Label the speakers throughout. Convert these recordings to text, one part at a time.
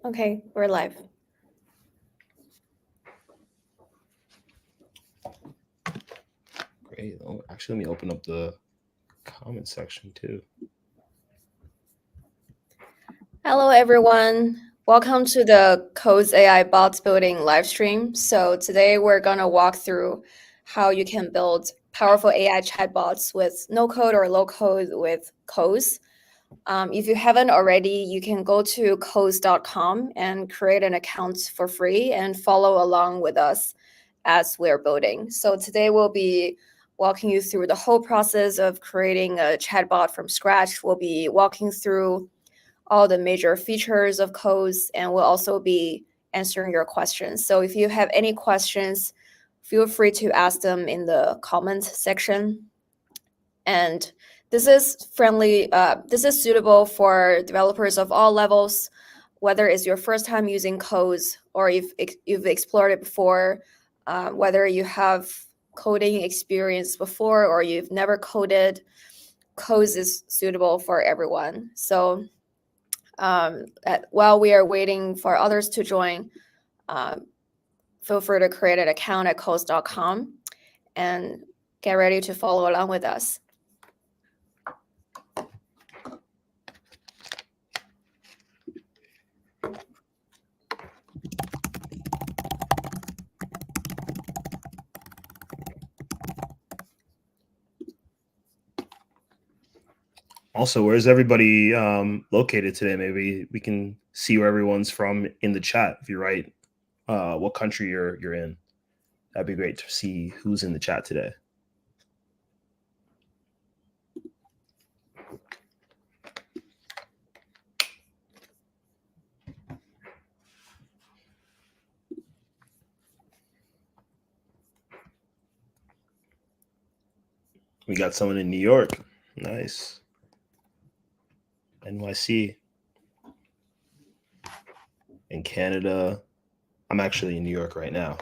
Speaker 1: Okay, we're live.
Speaker 2: Great. Oh, actually, let me open up the comment section too.
Speaker 1: Hello, everyone. Welcome to the Coze AI bots building live stream. So today we're going to walk through how you can build powerful AI chatbots with no code or low code with Coze. If you haven't already, you can go to coze.com and create an account for free and follow along with us as we're building. So today we'll be walking you through the whole process of creating a chatbot from scratch. We'll be walking through all the major features of Coze, and we'll also be answering your questions. So if you have any questions, feel free to ask them in the comment section. And this is friendly. This is suitable for developers of all levels, whether it's your first time using Coze or if you've explored it before, whether you have coding experience before or you've never coded. Coze is suitable for everyone. So while we are waiting for others to join, feel free to create an account at coze.com and get ready to follow along with us.
Speaker 2: Also, where's everybody located today? Maybe we can see where everyone's from in the chat. If you write what country you're in, that'd be great to see who's in the chat today. We got someone in New York. Nice. NYC. In Canada. I'm actually in New York right now.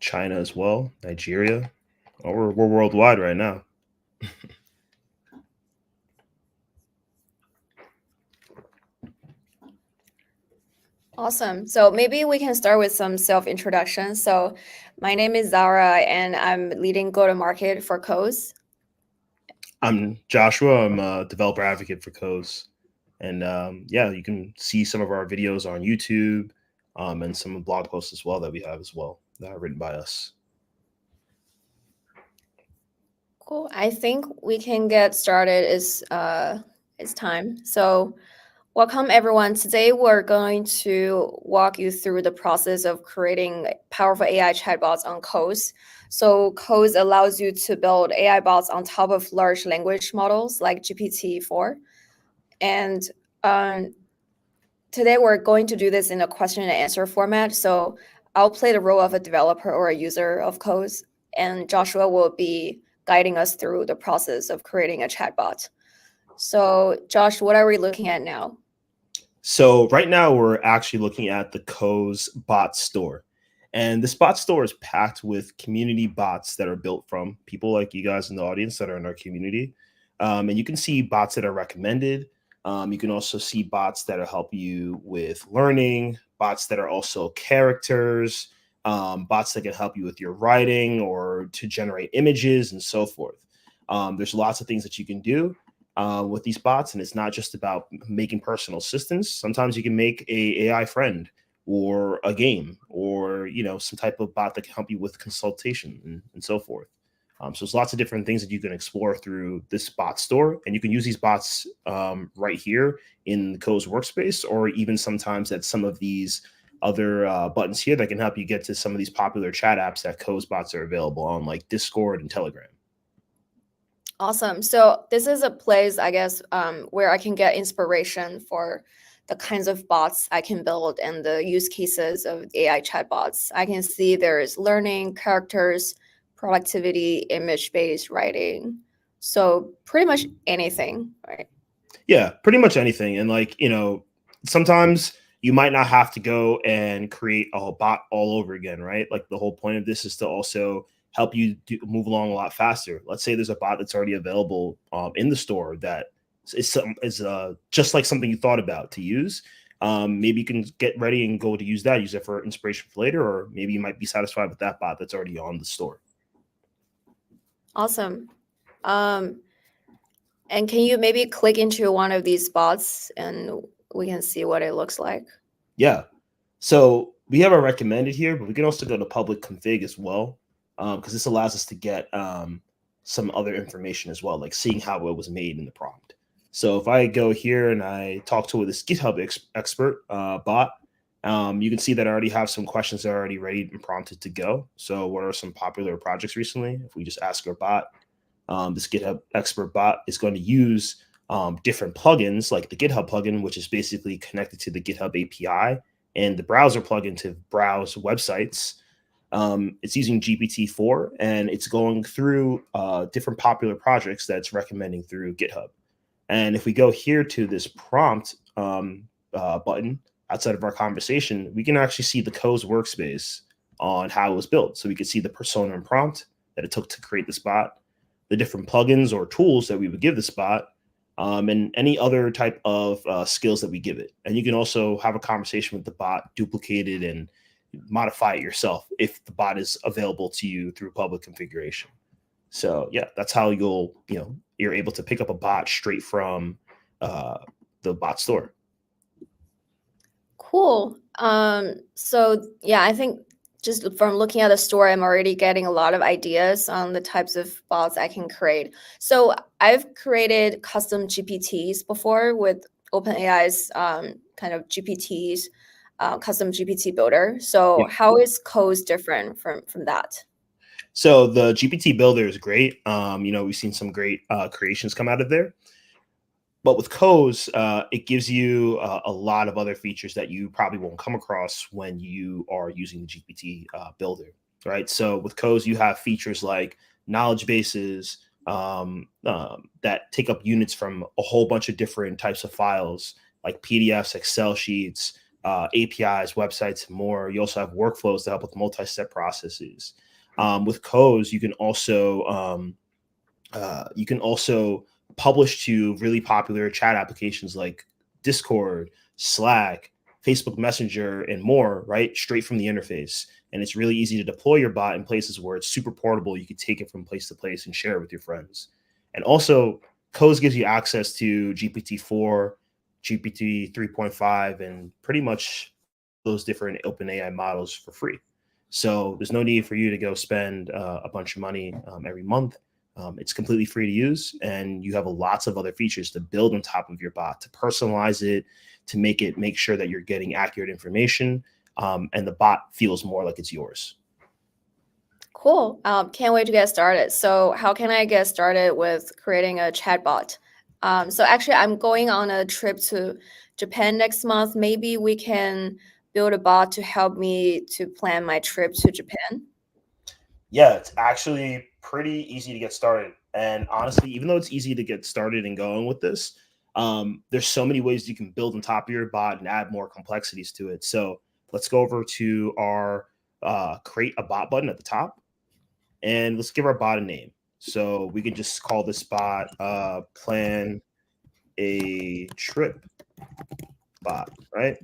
Speaker 2: China as well. Nigeria. Oh, we're worldwide right now.
Speaker 1: Awesome. So maybe we can start with some self-introduction. So my name is Zara, and I'm leading go-to-market for Coze.
Speaker 2: I'm Joshua. I'm a developer advocate for Coze. And yeah, you can see some of our videos on YouTube and some blog posts as well that we have as well that are written by us.
Speaker 1: Cool. I think we can get started. It's time. So welcome, everyone. Today, we're going to walk you through the process of creating powerful AI chatbots on Coze. So Coze allows you to build AI bots on top of large language models like GPT-4. And today, we're going to do this in a question and answer format. So I'll play the role of a developer or a user of Coze, and Joshua will be guiding us through the process of creating a chatbot. So Josh, what are we looking at now?
Speaker 2: So right now we're actually looking at the Coze bot store. And this bot store is packed with community bots that are built from people like you guys in the audience that are in our community. And you can see bots that are recommended. You can also see bots that will help you with learning, bots that are also characters, bots that can help you with your writing or to generate images and so forth. There's lots of things that you can do with these bots, and it's not just about making personal assistants. Sometimes you can make a AI friend or a game or some type of bot that can help you with consultation and so forth. So there's lots of different things that you can explore through this bot store, and you can use these bots right here in the Coze workspace, or even sometimes at some of these other buttons here that can help you get to some of these popular chat apps that Coze bots are available on, like Discord and Telegram.
Speaker 1: Awesome. So this is a place, I guess, where I can get inspiration for the kinds of bots I can build and the use cases of AI chatbots. I can see there's learning, characters, productivity, image-based writing. So pretty much anything, right?
Speaker 2: Yeah, pretty much anything. And sometimes you might not have to go and create a whole bot all over again, right? Like the whole point of this is to also help you move along a lot faster. Let's say there's a bot that's already available in the store that is just like something you thought about to use, maybe you can get ready and go to use that, use it for inspiration for later, or maybe you might be satisfied with that bot that's already on the store.
Speaker 1: Awesome. And can you maybe click into one of these bots and we can see what it looks like?
Speaker 2: Yeah. So we have our recommended here, but we can also go to public config as well, because this allows us to get some other information as well, like seeing how it was made in the prompt. So if I go here and I talk to this GitHub expert bot, you can see that I already have some questions that are already ready and prompted to go. So what are some popular projects recently? If we just ask our bot, this GitHub expert bot is going to use different plugins like the GitHub plugin, which is basically connected to the GitHub API, and the browser plugin to browse websites. It's using GPT-4, and it's going through different popular projects that it's recommending through GitHub. And if we go here to this prompt button outside of our conversation, we can actually see the Coze workspace on how it was built. So we can see the persona and prompt that it took to create this bot, the different plugins or tools that we would give this bot, and any other type of skills that we give it. And you can also have a conversation with the bot, duplicate it, and modify it yourself if the bot is available to you through public configuration. So yeah, that's how you're able to pick up a bot straight from the bot store.
Speaker 1: Cool. So yeah, I think just from looking at the store, I'm already getting a lot of ideas on the types of bots I can create. So I've created custom GPTs before with OpenAI's kind of GPTs, custom GPT builder. So
Speaker 2: Yeah.
Speaker 1: how is Coze different from that?
Speaker 2: So the GPT builder is great. We've seen some great creations come out of there. But with Coze, it gives you a lot of other features that you probably won't come across when you are using the GPT builder, right? So with Coze, you have features like knowledge bases that take up units from a whole bunch of different types of files, like PDFs, Excel sheets, APIs, websites, and more. You also have workflows to help with multi-step processes. With Coze, you can also publish to really popular chat applications like Discord, Slack, Facebook Messenger, and more, right? Straight from the interface. And it's really easy to deploy your bot in places where it's super portable. You can take it from place to place and share it with your friends. And also, Coze gives you access to GPT-4, GPT 3.5, and pretty much those different OpenAI models for free. So there's no need for you to go spend a bunch of money every month. It's completely free to use, and you have lots of other features to build on top of your bot, to personalize it, to make sure that you're getting accurate information, and the bot feels more like it's yours.
Speaker 1: Cool. Can't wait to get started. So how can I get started with creating a chatbot? So actually, I'm going on a trip to Japan next month. Maybe we can build a bot to help me to plan my trip to Japan.
Speaker 2: Yeah, it's actually pretty easy to get started. And honestly, even though it's easy to get started and going with this, there's so many ways you can build on top of your bot and add more complexities to it. So let's go over to our create a bot button at the top, and let's give our bot a name. So we can just call this bot plan a trip bot, right?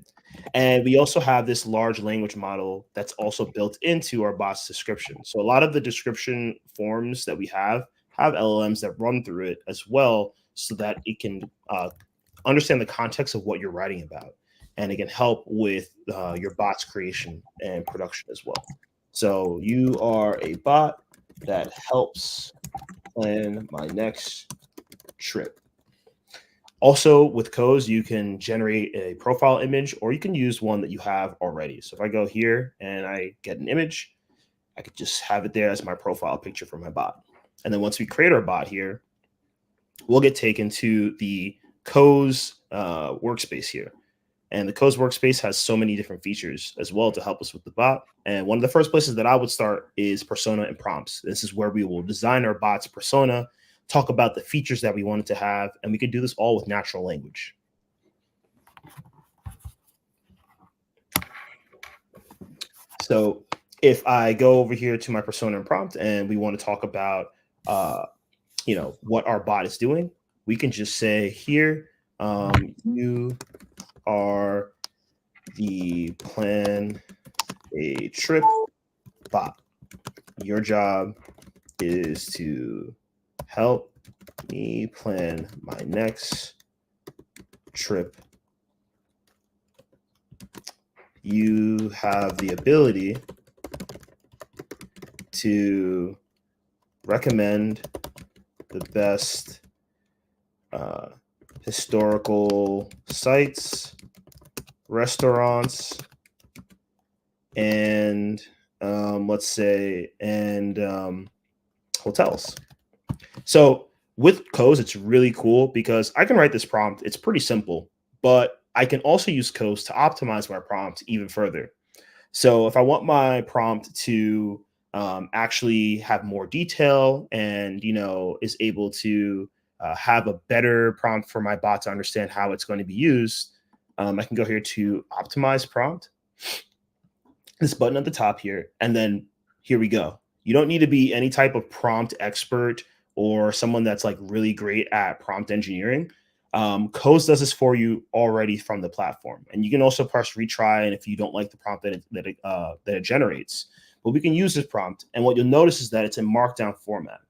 Speaker 2: And we also have this large language model that's also built into our bot's description. So a lot of the description forms that we have LLMs that run through it as well, so that it can understand the context of what you're writing about, and it can help with your bot's creation and production as well. So you are a bot that helps plan my next trip. Also, with Coze, you can generate a profile image, or you can use one that you have already. So if I go here and I get an image, I could just have it there as my profile picture for my bot. And then once we create our bot here, we'll get taken to the Coze workspace here. And the Coze workspace has so many different features as well to help us with the bot. And one of the first places that I would start is persona and prompts. This is where we will design our bot's persona, talk about the features that we want it to have, and we can do this all with natural language. So if I go over here to my persona and prompt, and we want to talk about, what our bot is doing, we can just say here, you are the plan a trip bot. Your job is to help me plan my next trip. You have the ability to recommend the best historical sites, restaurants, and let's say, and hotels. So with Coze, it's really cool because I can write this prompt. It's pretty simple, but I can also use Coze to optimize my prompt even further. So if I want my prompt to actually have more detail and is able to have a better prompt for my bot to understand how it's going to be used, I can go here to optimize prompt, this button at the top here, and then here we go. You don't need to be any type of prompt expert or someone that's like really great at prompt engineering. Coze does this for you already from the platform, and you can also press retry. And if you don't like the prompt that it generates, but we can use this prompt, and what you'll notice is that it's in Markdown format.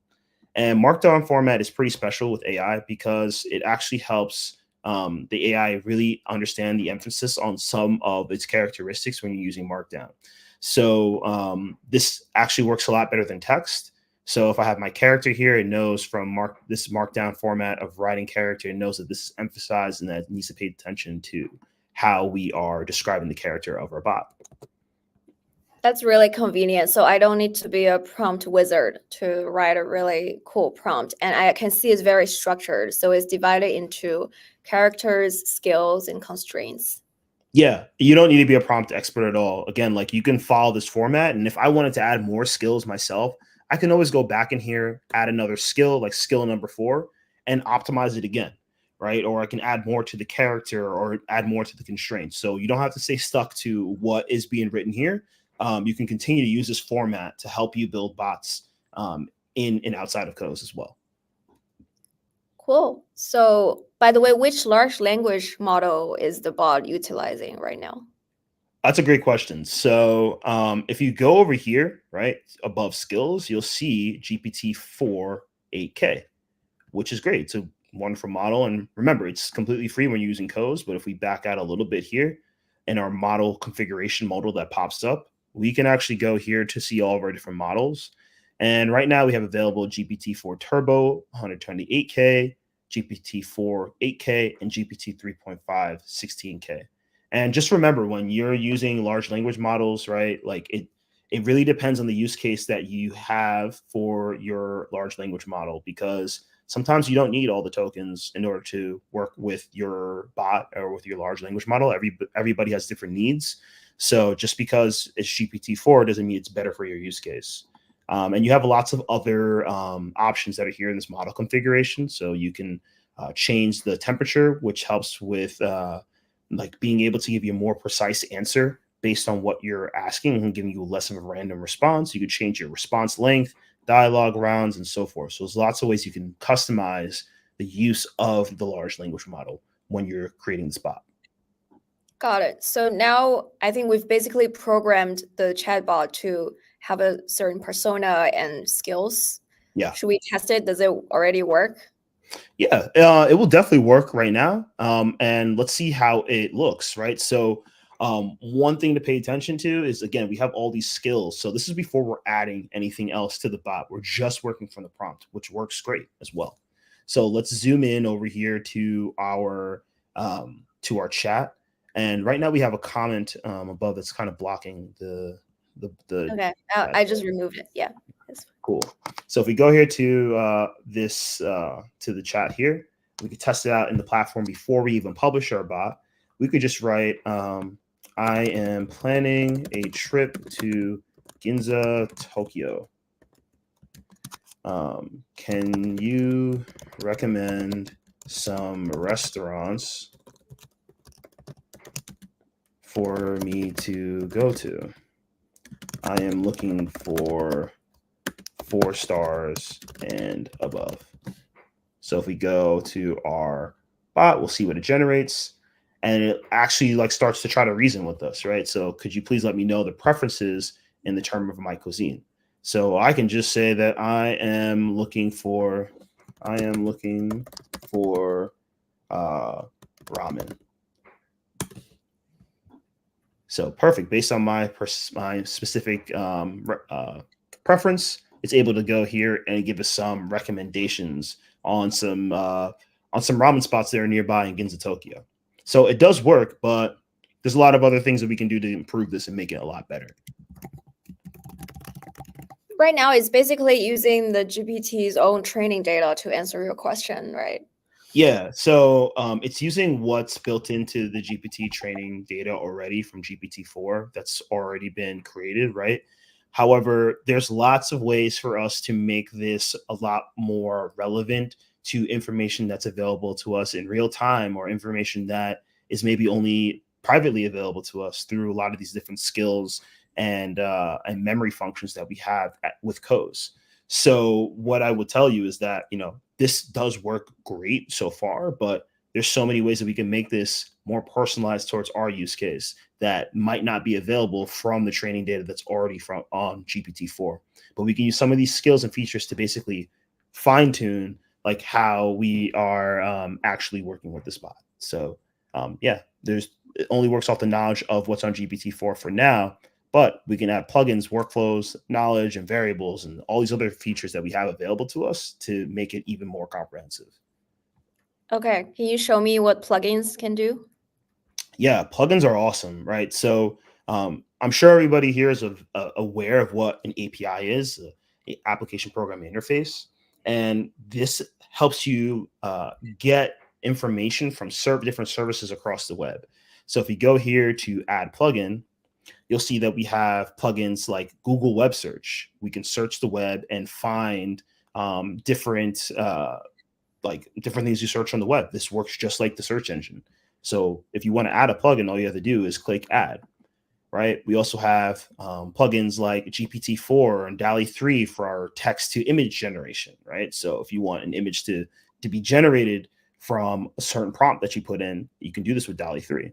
Speaker 2: And Markdown format is pretty special with AI because it actually helps the AI really understand the emphasis on some of its characteristics when you're using Markdown. So this actually works a lot better than text. So if I have my character here, it knows from this Markdown format of writing character, it knows that this is emphasized and that it needs to pay attention to how we are describing the character of our bot.
Speaker 1: That's really convenient. So I don't need to be a prompt wizard to write a really cool prompt. And I can see it's very structured. So it's divided into characters, skills, and constraints.
Speaker 2: Yeah, you don't need to be a prompt expert at all. Again, like you can follow this format. And if I wanted to add more skills myself, I can always go back in here, add another skill, like skill number 4, and optimize it again, right? Or I can add more to the character or add more to the constraints. So you don't have to stay stuck to what is being written here. You can continue to use this format to help you build bots in and outside of Coze as well.
Speaker 1: Cool. So, by the way, which large language model is the bot utilizing right now?
Speaker 2: That's a great question. So if you go over here, right, above skills, you'll see GPT-4 8K, which is great. It's a wonderful model. And remember, it's completely free when you're using Coze. But if we back out a little bit here in our model configuration modal that pops up, we can actually go here to see all of our different models. And right now we have available GPT-4 Turbo, 128K, GPT-4 8K, and GPT 3.5, 16K. And just remember, when you're using large language models, right, like it really depends on the use case that you have for your large language model, because sometimes you don't need all the tokens in order to work with your bot or with your large language model. Everybody has different needs. So just because it's GPT-4 doesn't mean it's better for your use case. And you have lots of other options that are here in this model configuration. So you can change the temperature, which helps with like being able to give you a more precise answer based on what you're asking and giving you less of a random response. You could change your response length, dialogue rounds, and so forth. So there's lots of ways you can customize the use of the large language model when you're creating this bot.
Speaker 1: Got it. So now I think we've basically programmed the chatbot to have a certain persona and skills.
Speaker 2: Yeah.
Speaker 1: Should we test it? Does it already work?
Speaker 2: Yeah, it will definitely work right now. And let's see how it looks, right? So one thing to pay attention to is, again, we have all these skills. So this is before we're adding anything else to the bot. We're just working from the prompt, which works great as well. So let's zoom in over here to our chat. And right now we have a comment above that's kind of blocking the
Speaker 1: Okay, I just removed it. Yeah.
Speaker 2: Cool. So if we go here to to the chat here, we could test it out in the platform before we even publish our bot. We could just write, I am planning a trip to Ginza, Tokyo. Can you recommend some restaurants for me to go to? I am looking for 4 stars and above. So if we go to our bot, we'll see what it generates. And it actually like starts to try to reason with us, right? So could you please let me know the preferences in the term of my cuisine? So I can just say that I am looking for ramen. So perfect. Based on my specific preference, it's able to go here and give us some recommendations on some ramen spots that are nearby in Ginza, Tokyo. So it does work, but there's a lot of other things that we can do to improve this and make it a lot better.
Speaker 1: Right now, it's basically using the GPT's own training data to answer your question, right?
Speaker 2: Yeah, so it's using what's built into the GPT training data already from GPT-4 that's already been created, right? However, there's lots of ways for us to make this a lot more relevant to information that's available to us in real time or information that is maybe only privately available to us through a lot of these different skills and memory functions that we have with Coze. So what I would tell you is that, this does work great so far, but there's so many ways that we can make this more personalized towards our use case that might not be available from the training data that's already from on GPT-4. But we can use some of these skills and features to basically fine tune like how we are actually working with this bot. So yeah, it only works off the knowledge of what's on GPT-4 for now, but we can add plugins, workflows, knowledge, and variables, and all these other features that we have available to us to make it even more comprehensive.
Speaker 1: Okay, can you show me what plugins can do?
Speaker 2: Yeah, plugins are awesome, right? So I'm sure everybody here is aware of what an API is, an application programming interface, and this helps you get information from different services across the web. So if you go here to add plugin, you'll see that we have plugins like Google Web Search. We can search the web and find different different things you search on the web. This works just like the search engine. So if you want to add a plugin, all you have to do is click add, right? We also have plugins like GPT-4 and DALL-E 3 for our text to image generation, right? So if you want an image to be generated from a certain prompt that you put in, you can do this with DALL-E 3.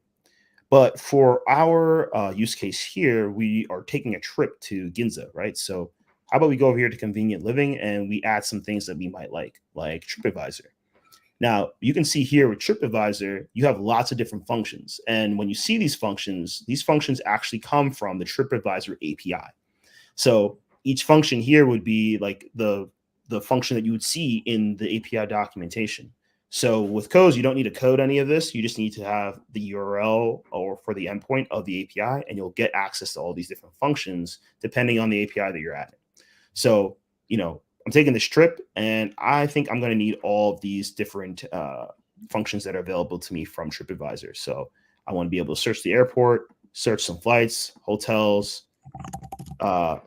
Speaker 2: But for our use case here, we are taking a trip to Ginza, right? So how about we go over here to convenient living and we add some things that we might like TripAdvisor. Now, you can see here with TripAdvisor, you have lots of different functions. And when you see these functions actually come from the TripAdvisor API. So each function here would be like the function that you would see in the API documentation. So with Coze, you don't need to code any of this. You just need to have the URL or for the endpoint of the API, and you'll get access to all these different functions depending on the API that you're adding. So, I'm taking this trip, and I think I'm going to need all of these different functions that are available to me from TripAdvisor. So I want to be able to search the airport, search some flights, hotels,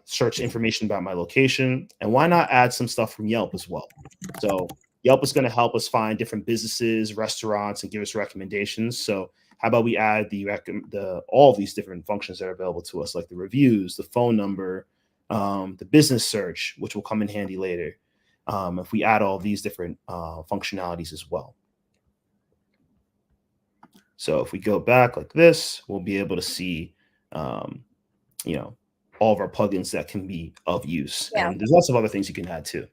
Speaker 2: search information about my location, and why not add some stuff from Yelp as well? So Yelp is going to help us find different businesses, restaurants, and give us recommendations. So how about we add all of these different functions that are available to us, like the reviews, the phone number, the business search, which will come in handy later. If we add all these different functionalities as well. So if we go back like this, we'll be able to see, all of our plugins that can be of use.
Speaker 1: Yeah.
Speaker 2: And there's lots of other things you can add too.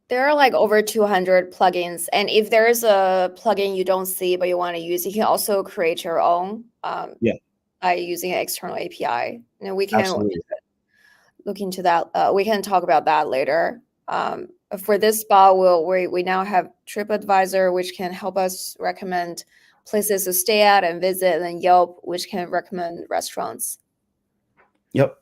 Speaker 1: There are like over 200 plugins, and if there's a plugin you don't see but you want to use, you can also create your own
Speaker 2: Yeah,
Speaker 1: by using an external API. And we can
Speaker 2: absolutely.
Speaker 1: look into that. We can talk about that later. For this spot, we now have TripAdvisor, which can help us recommend places to stay at and visit, and Yelp, which can recommend restaurants.
Speaker 2: Yep.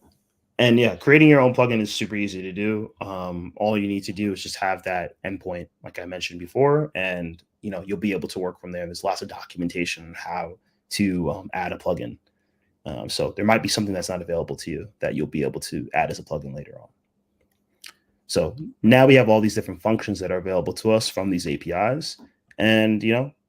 Speaker 2: And yeah, creating your own plugin is super easy to do. All you need to do is just have that endpoint, like I mentioned before, and you'll be able to work from there. There's lots of documentation on how to add a plugin. So there might be something that's not available to you that you'll be able to add as a plugin later on. So now we have all these different functions that are available to us from these APIs. And,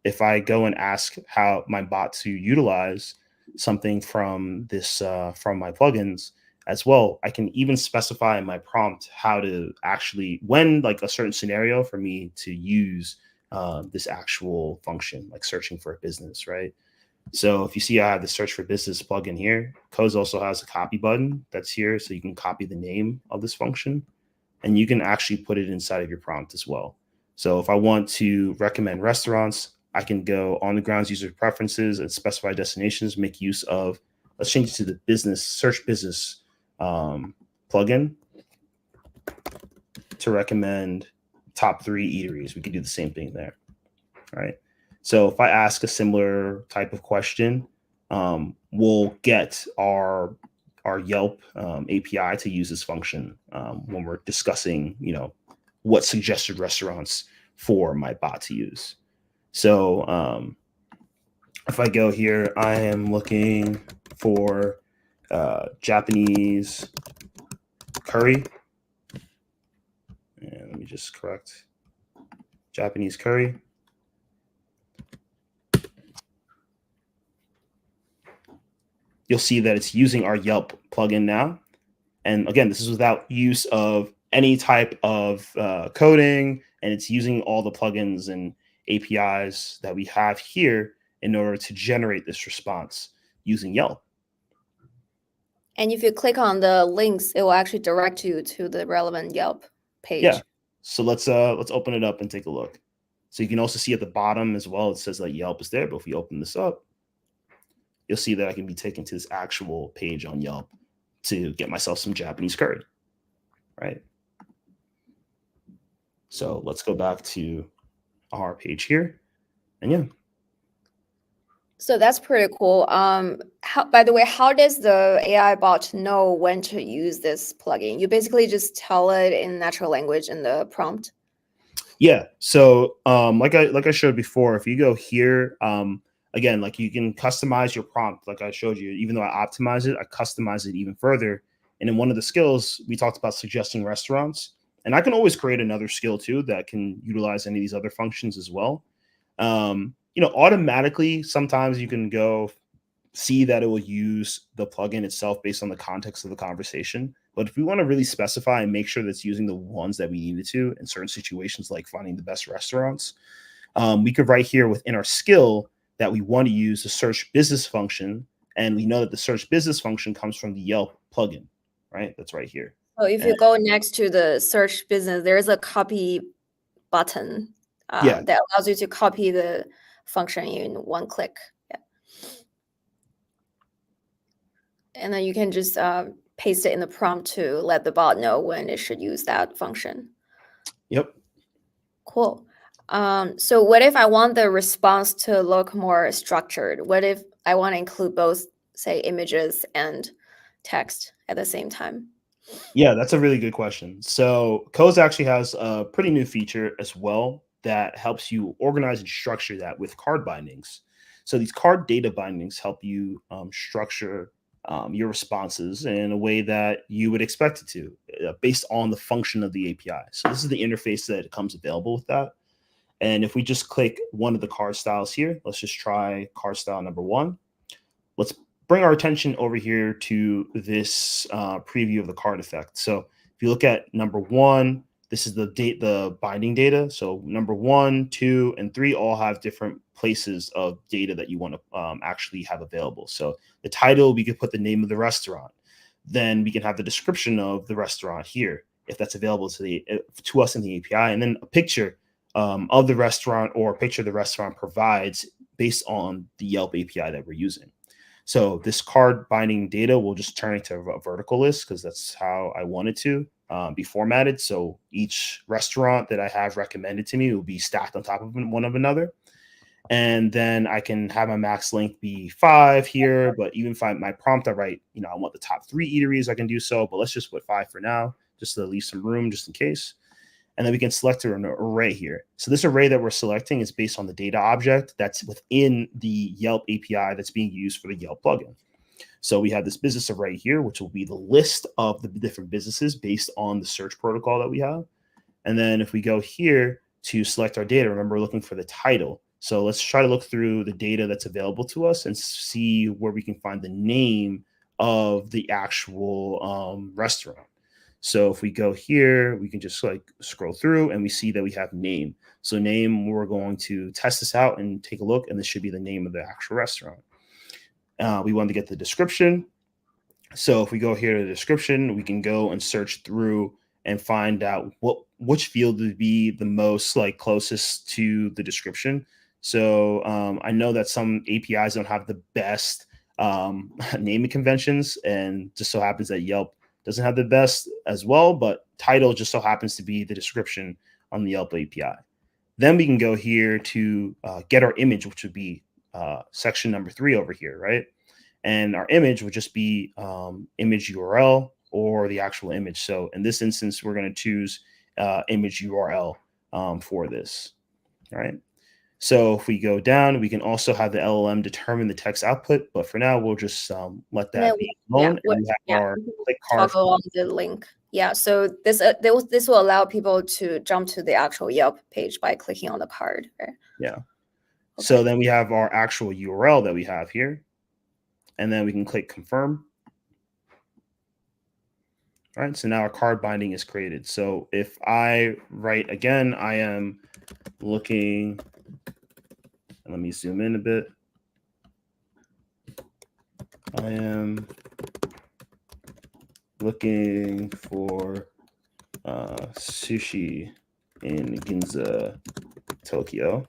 Speaker 2: if I go and ask how my bot to utilize something from this, from my plugins, as well, I can even specify in my prompt how to actually, when like a certain scenario for me to use this actual function, like searching for a business, right? So if you see I have the search for business plugin here, Coze also has a copy button that's here. So you can copy the name of this function and you can actually put it inside of your prompt as well. So if I want to recommend restaurants, I can go on the grounds user preferences and specify destinations, make use of, let's change it to the business, search business plugin to recommend top 3 eateries. We can do the same thing there, right? So if I ask a similar type of question, we'll get our Yelp API to use this function when we're discussing, what suggested restaurants for my bot to use. So if I go here, I am looking for Japanese curry. And let me just correct Japanese curry. You'll see that it's using our Yelp plugin now. And again, this is without use of any type of coding, and it's using all the plugins and APIs that we have here in order to generate this response using Yelp.
Speaker 1: And if you click on the links, it will actually direct you to the relevant Yelp page.
Speaker 2: Yeah. So let's open it up and take a look. So you can also see at the bottom as well, it says that Yelp is there. But if we open this up, you'll see that I can be taken to this actual page on Yelp to get myself some Japanese curry, right? So let's go back to our page here. And yeah.
Speaker 1: So that's pretty cool. By the way, how does the AI bot know when to use this plugin? You basically just tell it in natural language in the prompt.
Speaker 2: Yeah. So like I showed before, if you go here, again, like you can customize your prompt, like I showed you. Even though I optimize it, I customize it even further. And in one of the skills, we talked about suggesting restaurants. And I can always create another skill too that can utilize any of these other functions as well. Automatically, sometimes you can go see that it will use the plugin itself based on the context of the conversation. But if we want to really specify and make sure that it's using the ones that we needed to in certain situations, like finding the best restaurants, we could write here within our skill that we want to use the search business function. And we know that the search business function comes from the Yelp plugin, right? That's right here.
Speaker 1: So if you go next to the search business, there is a copy button that allows you to copy the function in one click. Yeah. And then you can just paste it in the prompt to let the bot know when it should use that function.
Speaker 2: Yep.
Speaker 1: Cool. So what if I want the response to look more structured? What if I want to include both, say, images and text at the same time?
Speaker 2: Yeah, that's a really good question. So Coze actually has a pretty new feature as well that helps you organize and structure that with card bindings. So these card data bindings help you structure your responses in a way that you would expect it to, based on the function of the API. So this is the interface that comes available with that. And if we just click one of the card styles here, let's just try card style number 1. Let's bring our attention over here to this preview of the card effect. So if you look at number 1, this is the binding data. So number 1, 2, and 3 all have different places of data that you want to actually have available. So the title, we could put the name of the restaurant. Then we can have the description of the restaurant here, if that's available to us in the API, and then a picture of the restaurant or a picture the restaurant provides based on the Yelp API that we're using. So this card binding data will just turn into a vertical list because that's how I want it to be formatted. So each restaurant that I have recommended to me will be stacked on top of one of another. And then I can have my max length be 5 here, but even if my prompt, I write, I want the top 3 eateries, I can do so, but let's just put 5 for now, just to leave some room just in case. And then we can select an array here. So this array that we're selecting is based on the data object that's within the Yelp API that's being used for the Yelp plugin. So we have this business array here, which will be the list of the different businesses based on the search protocol that we have. And then if we go here to select our data, remember we're looking for the title. So let's try to look through the data that's available to us and see where we can find the name of the actual restaurant. So if we go here, we can just like scroll through and we see that we have name. So name, we're going to test this out and take a look, and this should be the name of the actual restaurant. We want to get the description. So if we go here to the description, we can go and search through and find out which field would be the most like closest to the description. So I know that some APIs don't have the best naming conventions, and just so happens that Yelp doesn't have the best as well, but title just so happens to be the description on the Yelp API. Then we can go here to get our image, which would be section number 3 over here, right? And our image would just be image URL or the actual image. So in this instance, we're going to choose image URL for this, right? So if we go down, we can also have the LLM determine the text output, but for now, we'll just let
Speaker 1: And then
Speaker 2: that be alone. And we have our click card.
Speaker 1: toggle on the link. Yeah, so this will allow people to jump to the actual Yelp page by clicking on the card. Right?
Speaker 2: Yeah.
Speaker 1: Okay.
Speaker 2: So then we have our actual URL that we have here, and then we can click confirm. All right, so now our card binding is created. So if I write again, I am looking, let me zoom in a bit. I am looking for sushi in Ginza, Tokyo.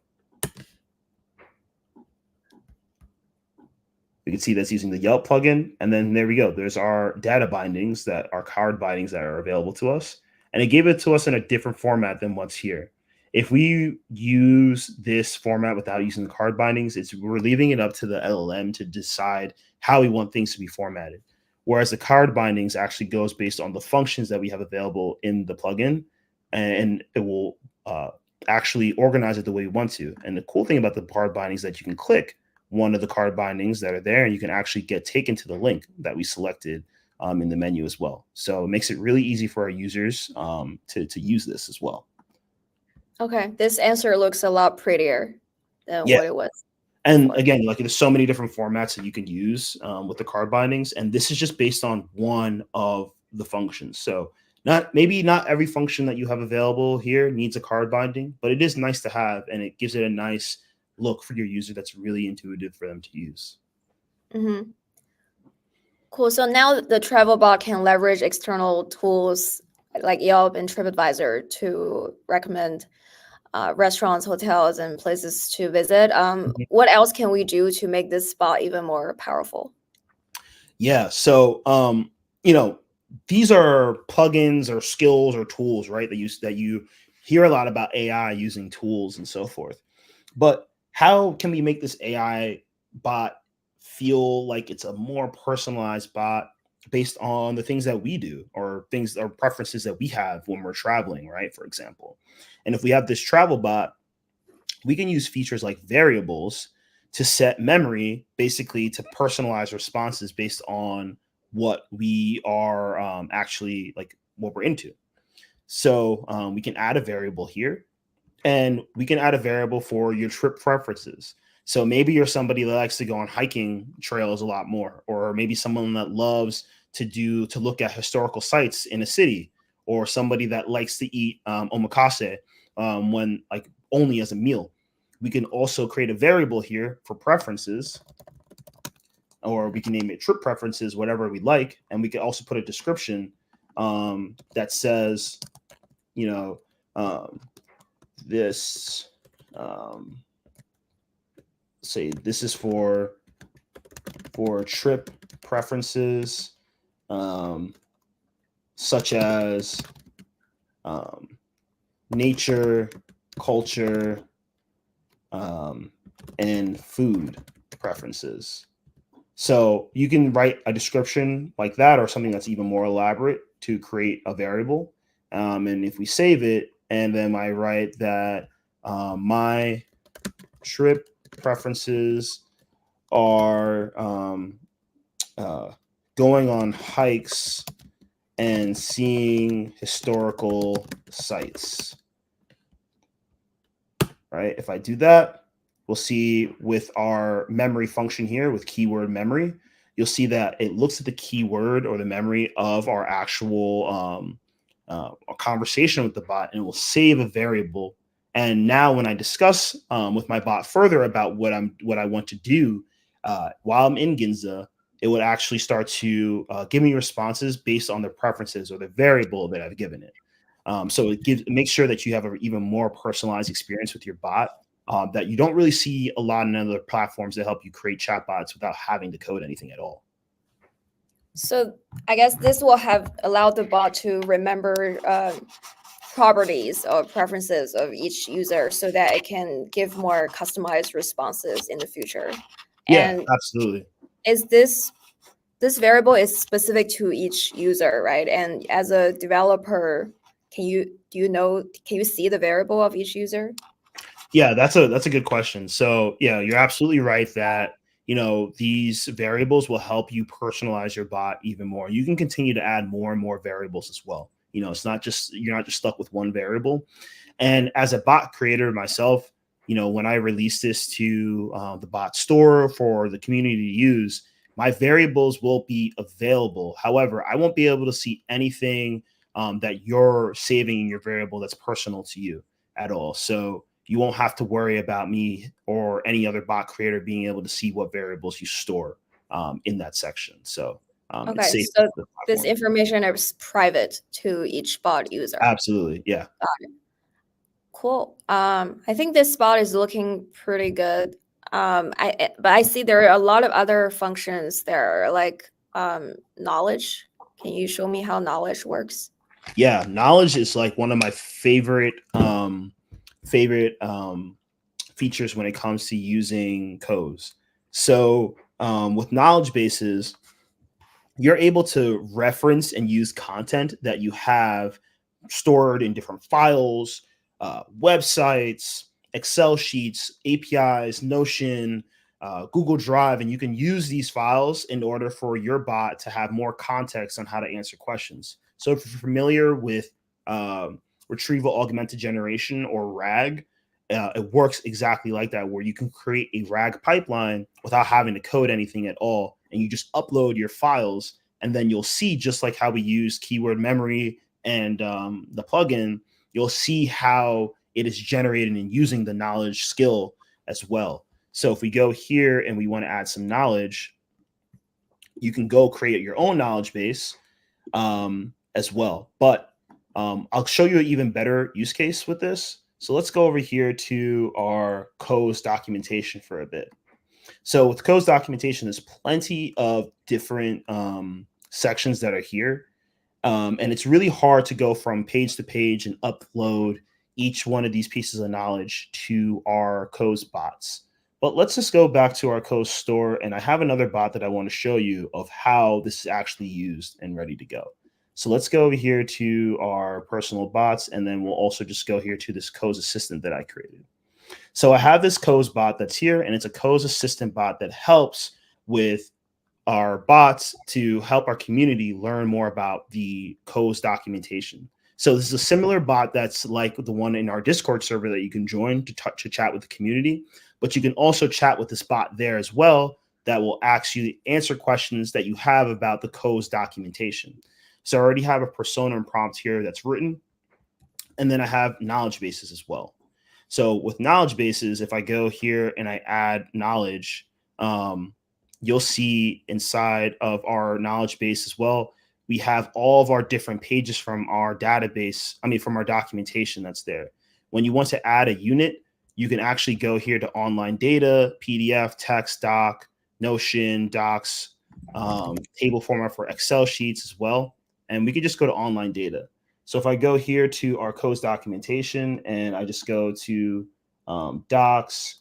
Speaker 2: We can see that's using the Yelp plugin. And then there we go. There's our data bindings, that are card bindings that are available to us. And it gave it to us in a different format than what's here. If we use this format without using the card bindings, we're leaving it up to the LLM to decide how we want things to be formatted. Whereas the card bindings actually goes based on the functions that we have available in the plugin, and it will actually organize it the way we want to. And the cool thing about the card bindings is that you can click one of the card bindings that are there, and you can actually get taken to the link that we selected in the menu as well. So it makes it really easy for our users to use this as well.
Speaker 1: Okay, this answer looks a lot prettier than
Speaker 2: Yeah.
Speaker 1: what it was.
Speaker 2: And
Speaker 1: before.
Speaker 2: again, like there's so many different formats that you can use with the card bindings, and this is just based on one of the functions. So maybe not every function that you have available here needs a card binding, but it is nice to have, and it gives it a nice look for your user that's really intuitive for them to use.
Speaker 1: Mm-hmm. Cool. So now the travel bot can leverage external tools like Yelp and TripAdvisor to recommend restaurants, hotels, and places to visit. What else can we do to make this bot even more powerful?
Speaker 2: Yeah. So, these are plugins or skills or tools, right? That you hear a lot about AI using tools and so forth. But how can we make this AI bot feel like it's a more personalized bot based on the things that we do, or things or preferences that we have when we're traveling, right? For example. And if we have this travel bot, we can use features like variables to set memory, basically to personalize responses based on what we are actually like what we're into. So we can add a variable here, and we can add a variable for your trip preferences. So maybe you're somebody that likes to go on hiking trails a lot more, or maybe someone that loves to look at historical sites in a city, or somebody that likes to eat omakase when like only as a meal. We can also create a variable here for preferences, or we can name it trip preferences, whatever we like, and we can also put a description that says, you know, this say this is for trip preferences such as nature, culture, and food preferences. So you can write a description like that, or something that's even more elaborate, to create a variable. And if we save it, and then I write that my trip preferences are going on hikes and seeing historical sites, right? If I do that, we'll see with our memory function here with keyword memory you'll see that it looks at the keyword or the memory of our actual conversation with the bot, and it will save a variable. And now when I discuss with my bot further about what I want to do while I'm in Ginza, it would actually start to give me responses based on the preferences or the variable that I've given it. So it makes sure that you have an even more personalized experience with your bot that you don't really see a lot in other platforms that help you create chatbots without having to code anything at all.
Speaker 1: So I guess this will have allowed the bot to remember properties or preferences of each user so that it can give more customized responses in the future.
Speaker 2: Yeah,
Speaker 1: And
Speaker 2: absolutely.
Speaker 1: is this variable is specific to each user, right? And as a developer, can you see the variable of each user?
Speaker 2: Yeah, that's a good question. So yeah, you're absolutely right that these variables will help you personalize your bot even more. You can continue to add more and more variables as well. It's not just you're not just stuck with one variable. And as a bot creator myself, when I release this to the bot store for the community to use, my variables will be available. However, I won't be able to see anything that you're saving in your variable that's personal to you at all. So you won't have to worry about me or any other bot creator being able to see what variables you store in that section. So it's
Speaker 1: Okay,
Speaker 2: safe
Speaker 1: so
Speaker 2: for the
Speaker 1: this
Speaker 2: platform.
Speaker 1: information is private to each bot user.
Speaker 2: Absolutely. Yeah.
Speaker 1: Cool. I think this spot is looking pretty good. But I see there are a lot of other functions there, like knowledge. Can you show me how knowledge works?
Speaker 2: Yeah. Knowledge is like one of my favorite features when it comes to using Coze. So with knowledge bases, you're able to reference and use content that you have stored in different files, websites, Excel sheets, APIs, Notion, Google Drive, and you can use these files in order for your bot to have more context on how to answer questions. So, if you're familiar with retrieval augmented generation or RAG, it works exactly like that, where you can create a RAG pipeline without having to code anything at all. And you just upload your files, and then you'll see, just like how we use keyword memory and the plugin, you'll see how it is generated and using the knowledge skill as well. So if we go here and we want to add some knowledge, you can go create your own knowledge base as well. But I'll show you an even better use case with this. So let's go over here to our Coze documentation for a bit. So with Coze documentation, there's plenty of different sections that are here. And it's really hard to go from page to page and upload each one of these pieces of knowledge to our Coze bots. But let's just go back to our Coze store. And I have another bot that I want to show you of how this is actually used and ready to go. So let's go over here to our personal bots, and then we'll also just go here to this Coze assistant that I created. So I have this Coze bot that's here, and it's a Coze assistant bot that helps with our bots to help our community learn more about the Coze documentation. So this is a similar bot that's like the one in our Discord server that you can join to chat with the community, but you can also chat with this bot there as well that will actually answer questions that you have about the Coze documentation. So I already have a persona and prompt here that's written, and then I have knowledge bases as well. So with knowledge bases, if I go here and I add knowledge, you'll see inside of our knowledge base as well, we have all of our different pages from our database, from our documentation that's there. When you want to add a unit, you can actually go here to online data, PDF, text, doc, Notion, docs, table format for Excel sheets as well. And we could just go to online data. So if I go here to our Coze documentation and I just go to docs,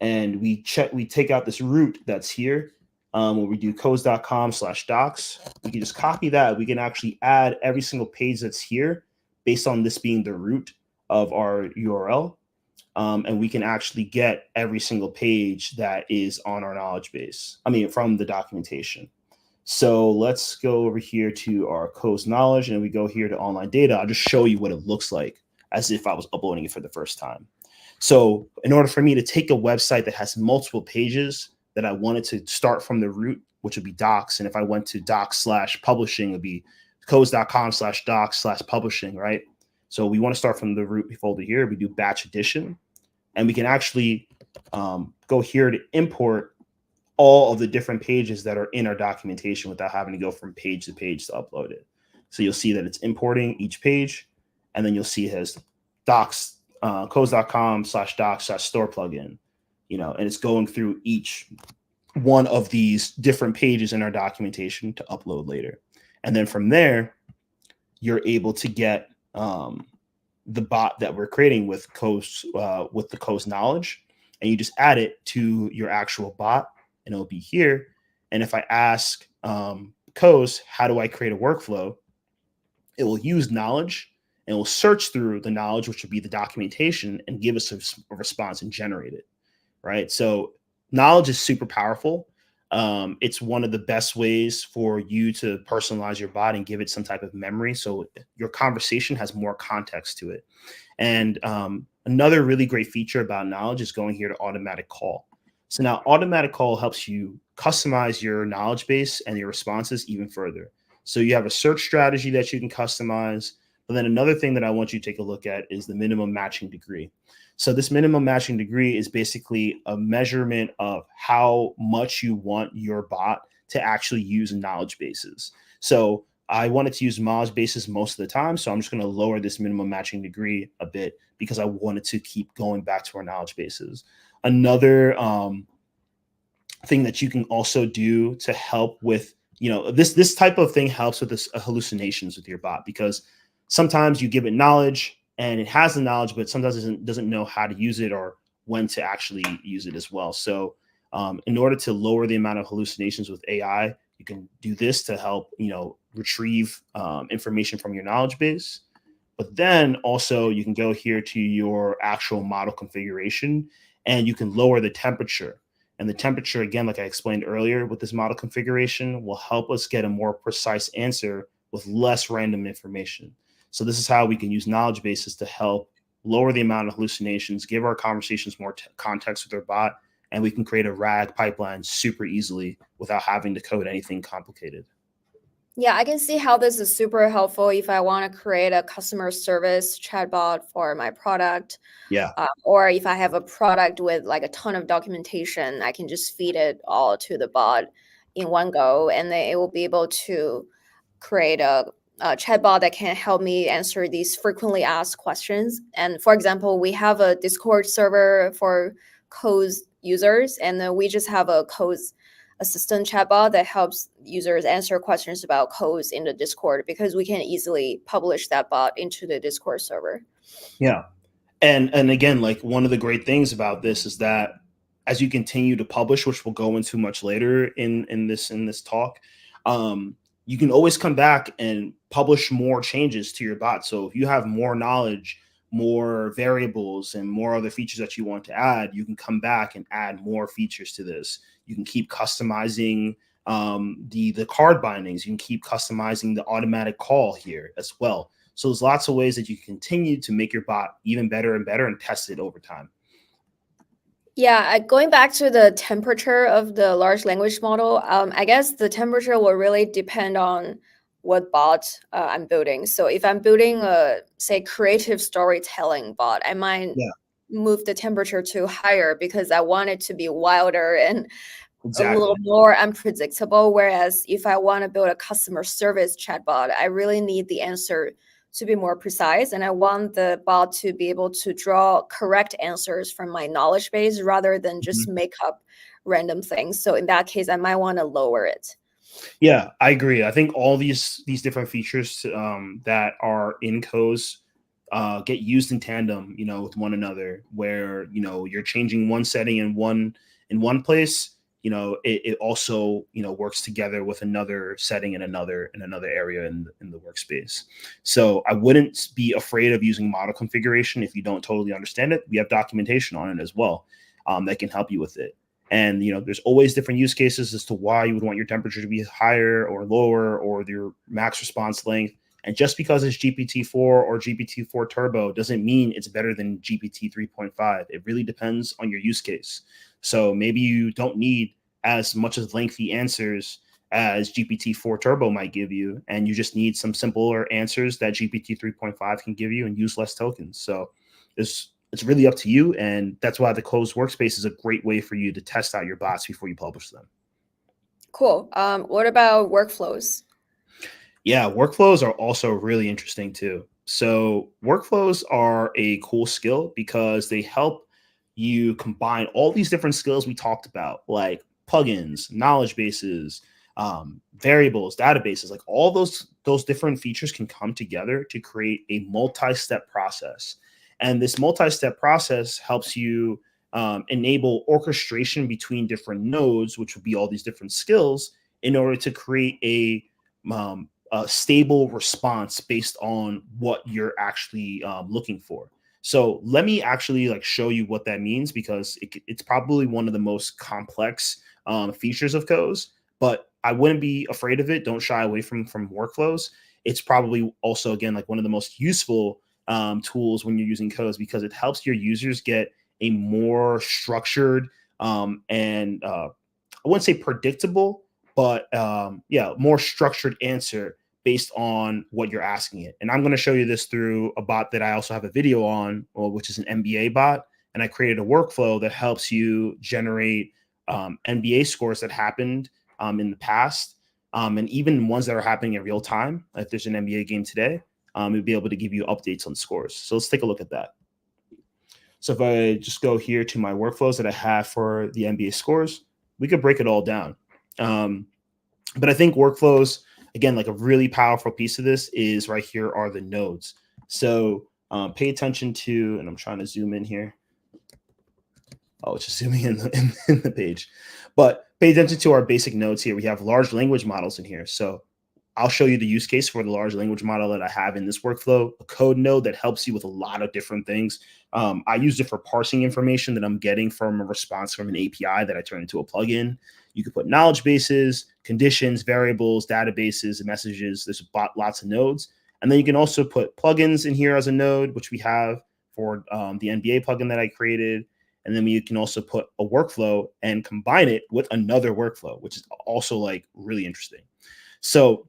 Speaker 2: and we take out this root that's here, where we do coze.com/docs. We can just copy that. We can actually add every single page that's here based on this being the root of our URL. And we can actually get every single page that is on our knowledge base. From the documentation. So let's go over here to our Coze knowledge, and we go here to online data. I'll just show you what it looks like as if I was uploading it for the first time. So in order for me to take a website that has multiple pages that I wanted to start from the root which would be docs. And if I went to docs/publishing, it'd be coze.com/docs/publishing, right? So we want to start from the root folder here. We do batch addition, and we can actually go here to import all of the different pages that are in our documentation without having to go from page to page to upload it. So you'll see that it's importing each page, and then you'll see it has docs, coze.com/docs/store plugin, and it's going through each one of these different pages in our documentation to upload later. And then from there, you're able to get the bot that we're creating with Coze, with the Coze knowledge, and you just add it to your actual bot, and it'll be here. And if I ask Coze, how do I create a workflow? It will use knowledge and it will search through the knowledge, which would be the documentation, and give us a response and generate it, right? So knowledge is super powerful. It's one of the best ways for you to personalize your bot and give it some type of memory, so your conversation has more context to it. And another really great feature about knowledge is going here to automatic call. So now automatic call helps you customize your knowledge base and your responses even further. So you have a search strategy that you can customize. But then another thing that I want you to take a look at is the minimum matching degree. So this minimum matching degree is basically a measurement of how much you want your bot to actually use knowledge bases. So I wanted to use knowledge bases most of the time, so I'm just going to lower this minimum matching degree a bit because I wanted to keep going back to our knowledge bases. Another thing that you can also do to help with, this type of thing helps with this hallucinations with your bot, because sometimes you give it knowledge and it has the knowledge, but sometimes doesn't know how to use it or when to actually use it as well. So in order to lower the amount of hallucinations with AI, you can do this to help, retrieve information from your knowledge base. But then also you can go here to your actual model configuration and you can lower the temperature. And the temperature, again, like I explained earlier with this model configuration, will help us get a more precise answer with less random information. So this is how we can use knowledge bases to help lower the amount of hallucinations, give our conversations more context with our bot, and we can create a RAG pipeline super easily without having to code anything complicated.
Speaker 1: Yeah, I can see how this is super helpful if I want to create a customer service chatbot for my product.
Speaker 2: Yeah.
Speaker 1: Or if I have a product with like a ton of documentation, I can just feed it all to the bot in one go, and then it will be able to create a chatbot that can help me answer these frequently asked questions. And for example, we have a Discord server for Coze users, and then we just have a Coze assistant chatbot that helps users answer questions about Coze in the Discord, because we can easily publish that bot into the Discord server.
Speaker 2: Yeah. And again, like, one of the great things about this is that as you continue to publish, which we'll go into much later in this talk, you can always come back and publish more changes to your bot. So if you have more knowledge, more variables, and more other features that you want to add, you can come back and add more features to this. You can keep customizing the card bindings. You can keep customizing the automatic call here as well. So there's lots of ways that you continue to make your bot even better and better and test it over time.
Speaker 1: Yeah, going back to the temperature of the large language model, I guess the temperature will really depend on what bot I'm building. So if I'm building a, say, creative storytelling bot, I might move the temperature to higher because I want it to be wilder and a little more unpredictable. Whereas if I want to build a customer service chatbot, I really need the answer to be more precise, and I want the bot to be able to draw correct answers from my knowledge base rather than just make up random things. So in that case, I might want to lower it.
Speaker 2: Yeah, I agree. I think all these different features that are in Coze get used in tandem, with one another, where you're changing one setting in one place. It also works together with another setting in another area in the workspace. So I wouldn't be afraid of using model configuration if you don't totally understand it. We have documentation on it as well that can help you with it. And there's always different use cases as to why you would want your temperature to be higher or lower, or your max response length. And just because it's GPT-4 or GPT-4 Turbo doesn't mean it's better than GPT 3.5. It really depends on your use case. So maybe you don't need as much as lengthy answers as GPT-4 Turbo might give you, and you just need some simpler answers that GPT 3.5 can give you and use less tokens. So it's really up to you, and that's why the closed workspace is a great way for you to test out your bots before you publish them.
Speaker 1: Cool. What about workflows?
Speaker 2: Yeah, workflows are also really interesting too. So, workflows are a cool skill because they help you combine all these different skills we talked about, like plugins, knowledge bases, variables, databases. Like all those different features can come together to create a multi-step process. And this multi-step process helps you enable orchestration between different nodes, which would be all these different skills, in order to create a stable response based on what you're actually looking for. So let me actually like show you what that means, because it's probably one of the most complex features of Coze, but I wouldn't be afraid of it. Don't shy away from workflows. It's probably also, again, like one of the most useful tools when you're using Coze, because it helps your users get a more structured and I wouldn't say predictable, but yeah, more structured answer based on what you're asking it. And I'm going to show you this through a bot that I also have a video on, which is an MBA bot. And I created a workflow that helps you generate NBA scores that happened in the past, and even ones that are happening in real time. If there's an NBA game today, it'll be able to give you updates on scores. So let's take a look at that. So if I just go here to my workflows that I have for the NBA scores, we could break it all down. But I think workflows, again, like a really powerful piece of this is right here are the nodes. So pay attention to, and I'm trying to zoom in here. Oh, it's just zooming in the page. But pay attention to our basic nodes here. We have large language models in here. So I'll show you the use case for the large language model that I have in this workflow, a code node that helps you with a lot of different things. I use it for parsing information that I'm getting from a response from an API that I turn into a plugin. You can put knowledge bases, conditions, variables, databases, and messages. There's lots of nodes. And then you can also put plugins in here as a node, which we have for the NBA plugin that I created. And then you can also put a workflow and combine it with another workflow, which is also like really interesting. So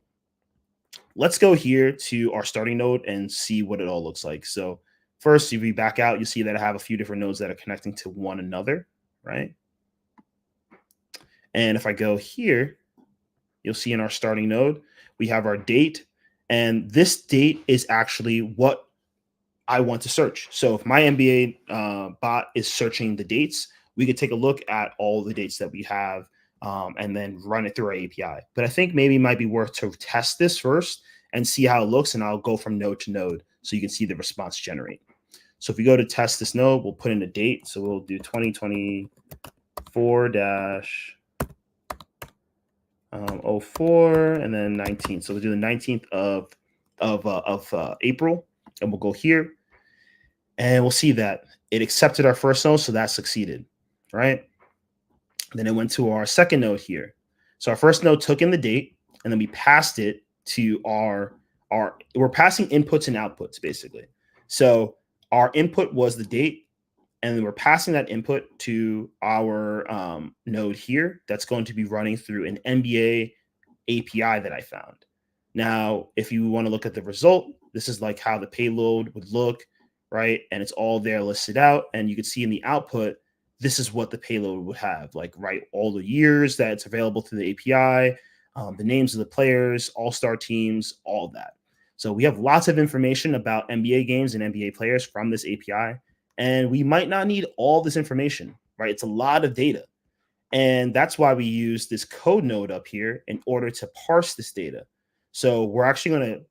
Speaker 2: let's go here to our starting node and see what it all looks like. So first, if we back out, you see that I have a few different nodes that are connecting to one another, right? And if I go here, you'll see in our starting node, we have our date. And this date is actually what I want to search. So if my MBA bot is searching the dates, we could take a look at all the dates that we have and then run it through our API. But I think maybe it might be worth to test this first and see how it looks. And I'll go from node to node so you can see the response generate. So if we go to test this node, we'll put in a date. So we'll do 2024 04 and then 19. So we'll do the 19th of April, and we'll go here. And we'll see that it accepted our first node, so that succeeded, right? Then it went to our second node here. So our first node took in the date, and then we passed it to we're passing inputs and outputs, basically. So our input was the date, and then we're passing that input to our node here that's going to be running through an NBA API that I found. Now, if you want to look at the result, this is like how the payload would look, right? And it's all there listed out. And you can see in the output, this is what the payload would have, like, right, all the years that it's available through the API, the names of the players, all-star teams, all that. So we have lots of information about NBA games and NBA players from this API. And we might not need all this information, right? It's a lot of data. And that's why we use this code node up here in order to parse this data. So we're actually going to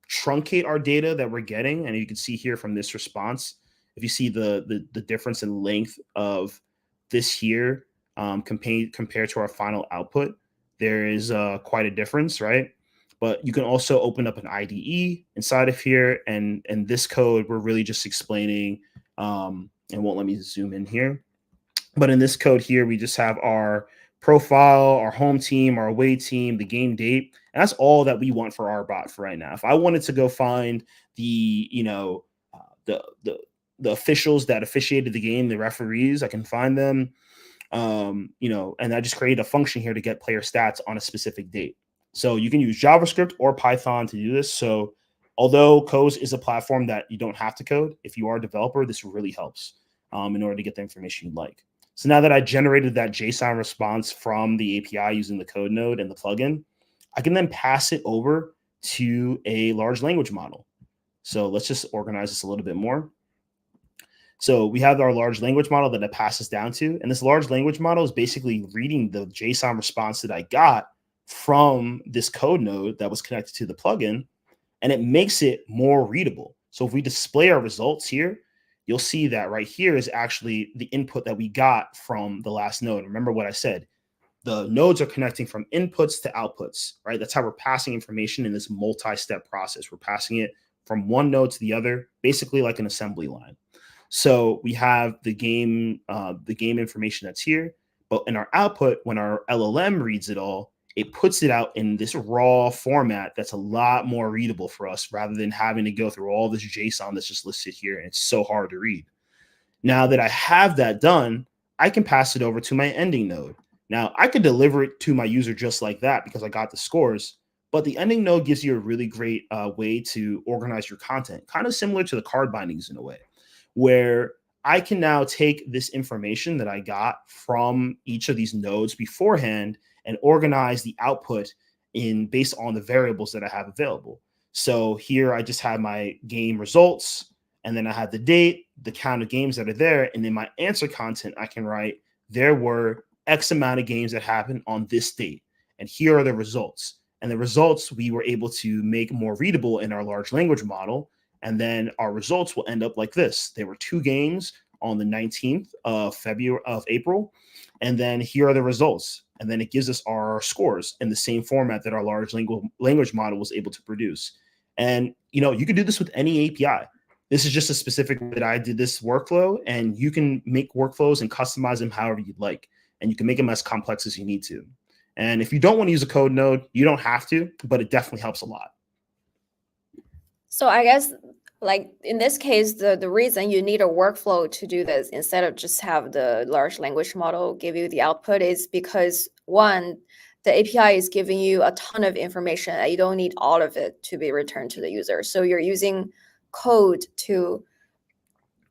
Speaker 2: truncate our data that we're getting. And you can see here from this response, if you see the difference in length of this here compared to our final output, there is quite a difference, right? But you can also open up an IDE inside of here. And this code, we're really just explaining, and won't let me zoom in here. But in this code here, we just have our profile, our home team, our away team, the game date. And that's all that we want for our bot for right now. If I wanted to go find the, the officials that officiated the game, the referees, I can find them. And I just created a function here to get player stats on a specific date. So you can use JavaScript or Python to do this. So although Coze is a platform that you don't have to code, if you are a developer, this really helps in order to get the information you'd like. So now that I generated that JSON response from the API using the code node and the plugin, I can then pass it over to a large language model. So let's just organize this a little bit more. So we have our large language model that it passes down to, and this large language model is basically reading the JSON response that I got from this code node that was connected to the plugin, and it makes it more readable. So if we display our results here, you'll see that right here is actually the input that we got from the last node. Remember what I said, the nodes are connecting from inputs to outputs, right? That's how we're passing information in this multi-step process. We're passing it from one node to the other, basically like an assembly line. So we have the game information that's here, but in our output, when our LLM reads it all, it puts it out in this raw format that's a lot more readable for us rather than having to go through all this JSON that's just listed here, and it's so hard to read. Now that I have that done, I can pass it over to my ending node. Now I could deliver it to my user just like that because I got the scores, but the ending node gives you a really great way to organize your content, kind of similar to the card bindings in a way, where I can now take this information that I got from each of these nodes beforehand and organize the output in based on the variables that I have available. So here I just have my game results, and then I have the date, the count of games that are there, and then my answer content, I can write there were X amount of games that happened on this date, and here are the results. And the results we were able to make more readable in our large language model, and then our results will end up like this. There were 2 games on the 19th of April. And then here are the results. And then it gives us our scores in the same format that our large language model was able to produce. And, you can do this with any API. This is just a specific way that I did this workflow, and you can make workflows and customize them however you'd like. And you can make them as complex as you need to. And if you don't want to use a code node, you don't have to, but it definitely helps a lot.
Speaker 1: So I guess, like in this case, the reason you need a workflow to do this instead of just have the large language model give you the output is because, one, the API is giving you a ton of information and you don't need all of it to be returned to the user. So you're using code to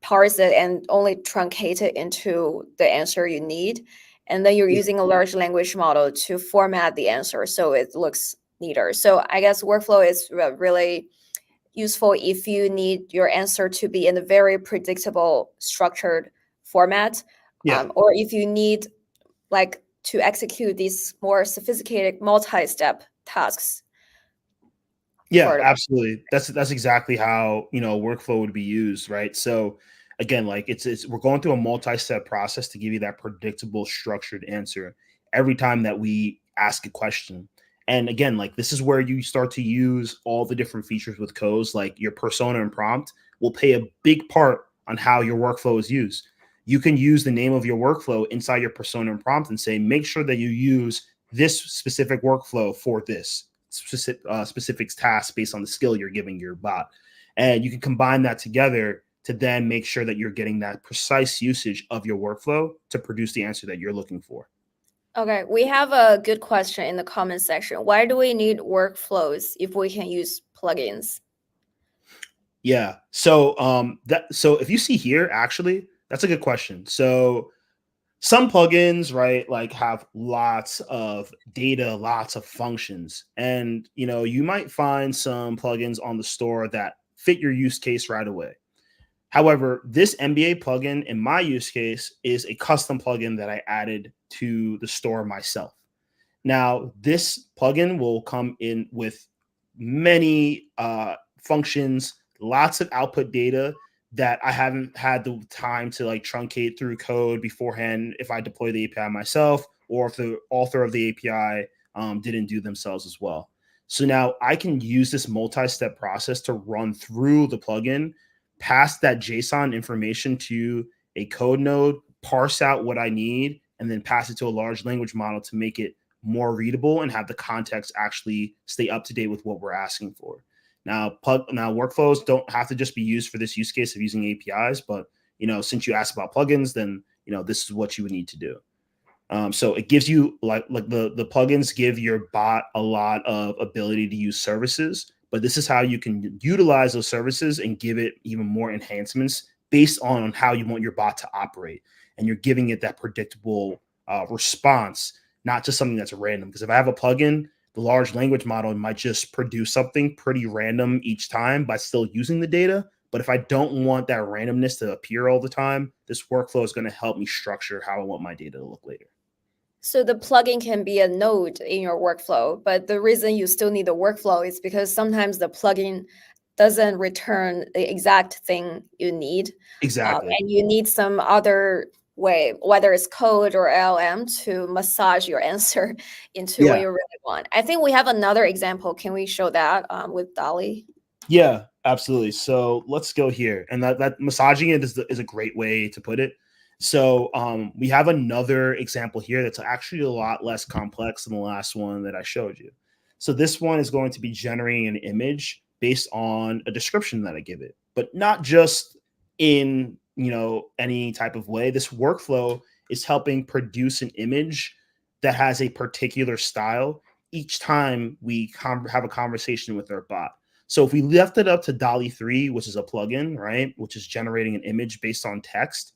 Speaker 1: parse it and only truncate it into the answer you need. And then you're using a large language model to format the answer so it looks neater. So I guess workflow is really useful if you need your answer to be in a very predictable, structured format,
Speaker 2: Yeah.
Speaker 1: or if you need like to execute these more sophisticated multi-step tasks.
Speaker 2: Yeah, absolutely. That's exactly how, workflow would be used, right? So again, like it's we're going through a multi-step process to give you that predictable structured answer every time that we ask a question. And again, like this is where you start to use all the different features with Coze, like your persona and prompt will play a big part on how your workflow is used. You can use the name of your workflow inside your persona and prompt and say, make sure that you use this specific workflow for this specific task based on the skill you're giving your bot. And you can combine that together to then make sure that you're getting that precise usage of your workflow to produce the answer that you're looking for.
Speaker 1: Okay, we have a good question in the comment section. Why do we need workflows if we can use plugins?
Speaker 2: Yeah. So if you see here, actually, that's a good question. So some plugins, right, like have lots of data, lots of functions. And you might find some plugins on the store that fit your use case right away. However, this MBA plugin in my use case is a custom plugin that I added to the store myself. Now, this plugin will come in with many functions, lots of output data that I haven't had the time to like truncate through code beforehand if I deploy the API myself or if the author of the API didn't do themselves as well. So now I can use this multi-step process to run through the plugin, pass that JSON information to a code node, parse out what I need, and then pass it to a large language model to make it more readable and have the context actually stay up to date with what we're asking for. Now workflows don't have to just be used for this use case of using APIs, but since you asked about plugins, then this is what you would need to do. So it gives you like the plugins give your bot a lot of ability to use services, but this is how you can utilize those services and give it even more enhancements based on how you want your bot to operate, and you're giving it that predictable response, not just something that's random. Because if I have a plugin, the large language model might just produce something pretty random each time by still using the data. But if I don't want that randomness to appear all the time, this workflow is going to help me structure how I want my data to look later.
Speaker 1: So the plugin can be a node in your workflow, but the reason you still need the workflow is because sometimes the plugin doesn't return the exact thing you need,
Speaker 2: Exactly.
Speaker 1: and you need some other way, whether it's code or LM, to massage your answer into what
Speaker 2: Yeah.
Speaker 1: you really want. I think we have another example. Can we show that with Dolly?
Speaker 2: Yeah, absolutely. So let's go here. And that massaging it is a great way to put it. So we have another example here that's actually a lot less complex than the last one that I showed you. So this one is going to be generating an image based on a description that I give it, but not just in any type of way. This workflow is helping produce an image that has a particular style each time we have a conversation with our bot. So if we left it up to Dolly 3, which is a plugin, right, which is generating an image based on text,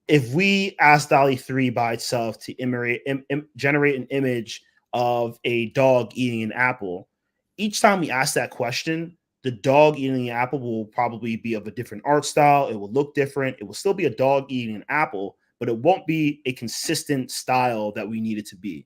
Speaker 2: if we ask Dolly 3 by itself to generate an image of a dog eating an apple, each time we ask that question, the dog eating the apple will probably be of a different art style. It will look different. It will still be a dog eating an apple, but it won't be a consistent style that we need it to be.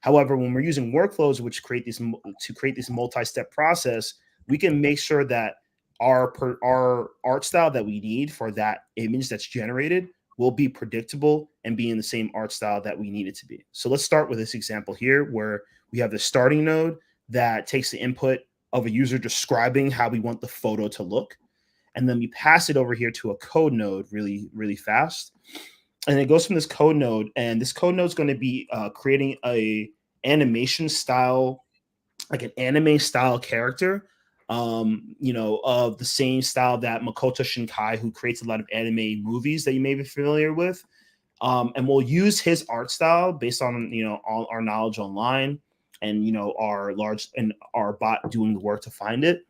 Speaker 2: However, when we're using workflows which create this multi-step process, we can make sure that our art style that we need for that image that's generated will be predictable and be in the same art style that we need it to be. So let's start with this example here where we have the starting node that takes the input of a user describing how we want the photo to look. And then we pass it over here to a code node really, really fast. And it goes from this code node, and this code node is going to be creating a animation style, like an anime style character, of the same style that Makoto Shinkai, who creates a lot of anime movies that you may be familiar with. And we'll use his art style based on all our knowledge online, and our bot doing the work to find it.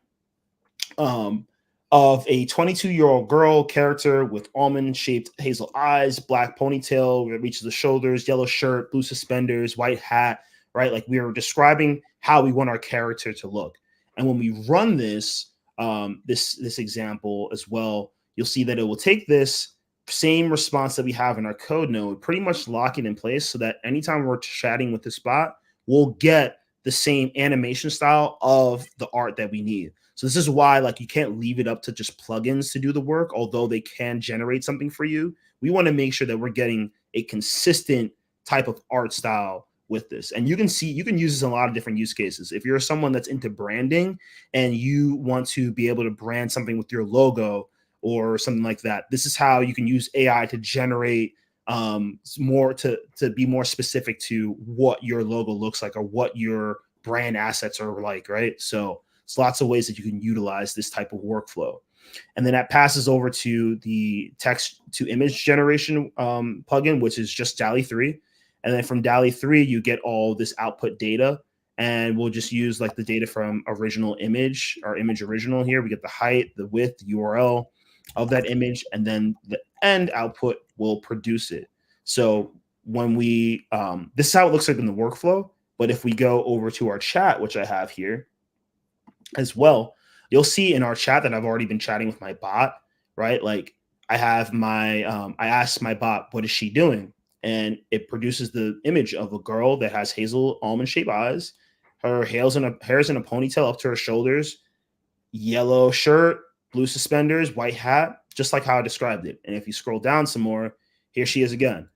Speaker 2: Of a 22-year-old girl character with almond-shaped hazel eyes, black ponytail that reaches the shoulders, yellow shirt, blue suspenders, white hat, right? Like we are describing how we want our character to look. And when we run this example as well, you'll see that it will take this same response that we have in our code node, pretty much lock it in place so that anytime we're chatting with the bot, we'll get the same animation style of the art that we need. So this is why you can't leave it up to just plugins to do the work, although they can generate something for you. We want to make sure that we're getting a consistent type of art style with this. And you can use this in a lot of different use cases. If you're someone that's into branding and you want to be able to brand something with your logo or something like that, this is how you can use AI to generate more to be more specific to what your logo looks like or what your brand assets are like, right? So it's lots of ways that you can utilize this type of workflow. And then that passes over to the text to image generation plugin, which is just DALL-E 3. And then from DALL-E 3, you get all this output data. And we'll just use the data from original image, our image original here. We get the height, the width, the URL of that image, and then the end output will produce it. So when this is how it looks like in the workflow. But if we go over to our chat, which I have here, as well, you'll see in our chat that I've already been chatting with my bot, right? Like I have I asked my bot, what is she doing? And it produces the image of a girl that has hazel almond shaped eyes. Her hair's in a ponytail up to her shoulders, yellow shirt, blue suspenders, white hat, just like how I described it. And if you scroll down some more, here she is again.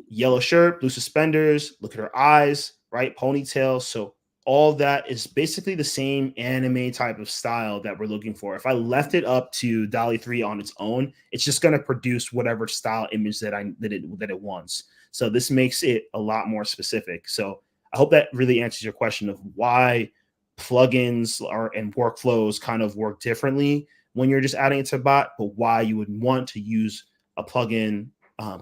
Speaker 2: Yellow shirt, blue suspenders, look at her eyes, right? Ponytail. So all that is basically the same anime type of style that we're looking for. If I left it up to DALL-E 3 on its own, it's just going to produce whatever style image that it wants. So this makes it a lot more specific. So I hope that really answers your question of why plugins and workflows kind of work differently when you're just adding it to a bot, but why you would want to use a plugin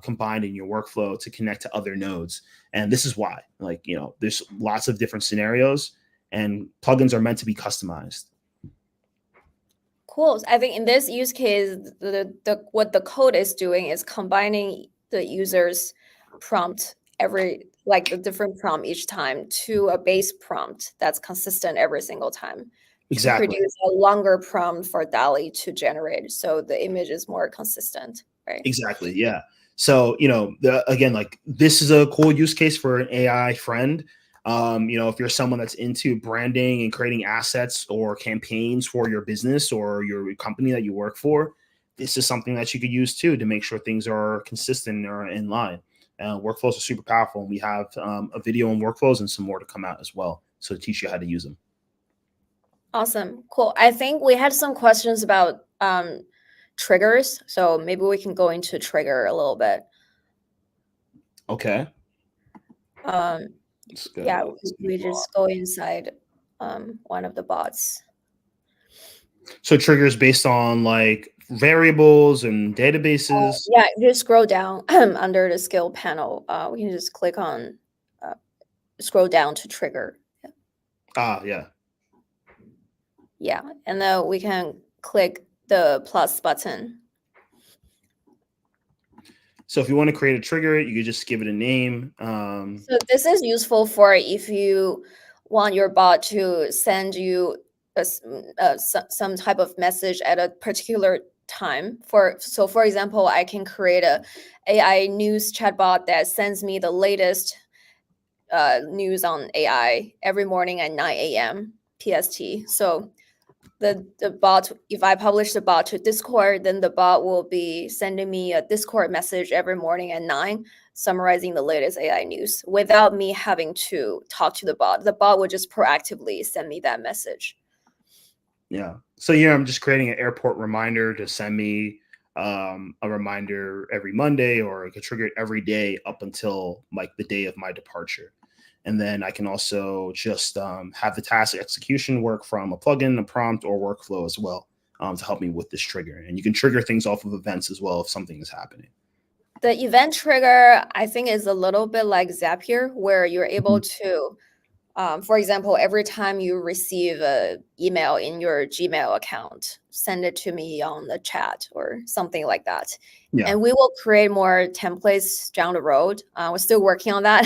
Speaker 2: combined in your workflow to connect to other nodes. And this is why, like, there's lots of different scenarios, and plugins are meant to be customized.
Speaker 1: Cool. I think in this use case, what the code is doing is combining the user's prompt like the different prompt each time to a base prompt that's consistent every single time to
Speaker 2: Exactly.
Speaker 1: produce a longer prompt for DALL-E to generate, so the image is more consistent, right?
Speaker 2: Exactly. Yeah. So, again, like, this is a cool use case for an AI friend. If you're someone that's into branding and creating assets or campaigns for your business or your company that you work for, this is something that you could use too to make sure things are consistent or in line. Workflows are super powerful, and we have a video on workflows and some more to come out as well, so to teach you how to use them.
Speaker 1: Awesome. Cool. I think we had some questions about triggers, so maybe we can go into trigger a little bit.
Speaker 2: Okay.
Speaker 1: Yeah, we just go inside one of the bots.
Speaker 2: So triggers based on like variables and databases.
Speaker 1: Yeah, just scroll down under the skill panel. We can just click on scroll down to trigger.
Speaker 2: Yeah.
Speaker 1: Yeah, and then we can click the plus button.
Speaker 2: So if you want to create a trigger, you could just give it a name.
Speaker 1: So this is useful for if you want your bot to send you some type of message at a particular time. For example, I can create a AI news chatbot that sends me the latest news on AI every morning at 9 a.m. PST. So the bot, if I publish the bot to Discord, then the bot will be sending me a Discord message every morning at 9, summarizing the latest AI news without me having to talk to the bot. The bot would just proactively send me that message.
Speaker 2: Yeah. So here I'm just creating an airport reminder to send me a reminder every Monday, or I could trigger it every day up until like the day of my departure. And then I can also just have the task execution work from a plugin, a prompt, or workflow as well to help me with this trigger. And you can trigger things off of events as well if something is happening.
Speaker 1: The event trigger, I think, is a little bit like Zapier, where you're able to, for example, every time you receive an email in your Gmail account, send it to me on the chat or something like that.
Speaker 2: Yeah.
Speaker 1: And we will create more templates down the road. We're still working on that.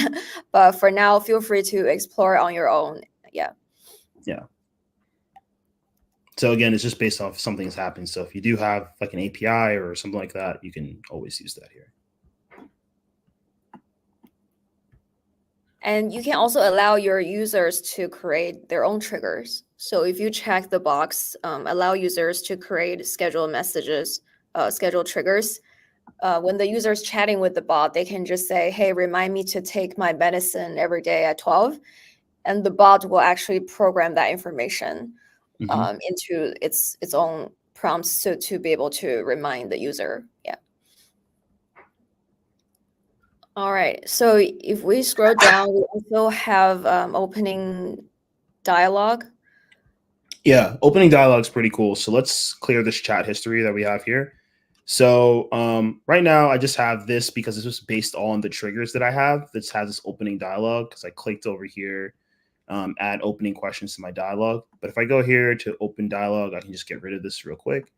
Speaker 1: But for now, feel free to explore on your own. Yeah.
Speaker 2: Yeah. So again, it's just based off something that's happening. So if you do have like an API or something like that, you can always use that here.
Speaker 1: And you can also allow your users to create their own triggers. So if you check the box, allow users to create scheduled messages, scheduled triggers. When the user is chatting with the bot, they can just say, hey, remind me to take my medicine every day at 12. And the bot will actually program that information into its own prompts to be able to remind the user. Yeah. All right. So if we scroll down, we also have opening dialogue.
Speaker 2: Yeah, opening dialogue is pretty cool. So let's clear this chat history that we have here. So right now I just have this because it's just based on the triggers that I have. This has this opening dialogue because I clicked over here, add opening questions to my dialogue. But if I go here to open dialogue, I can just get rid of this real quick.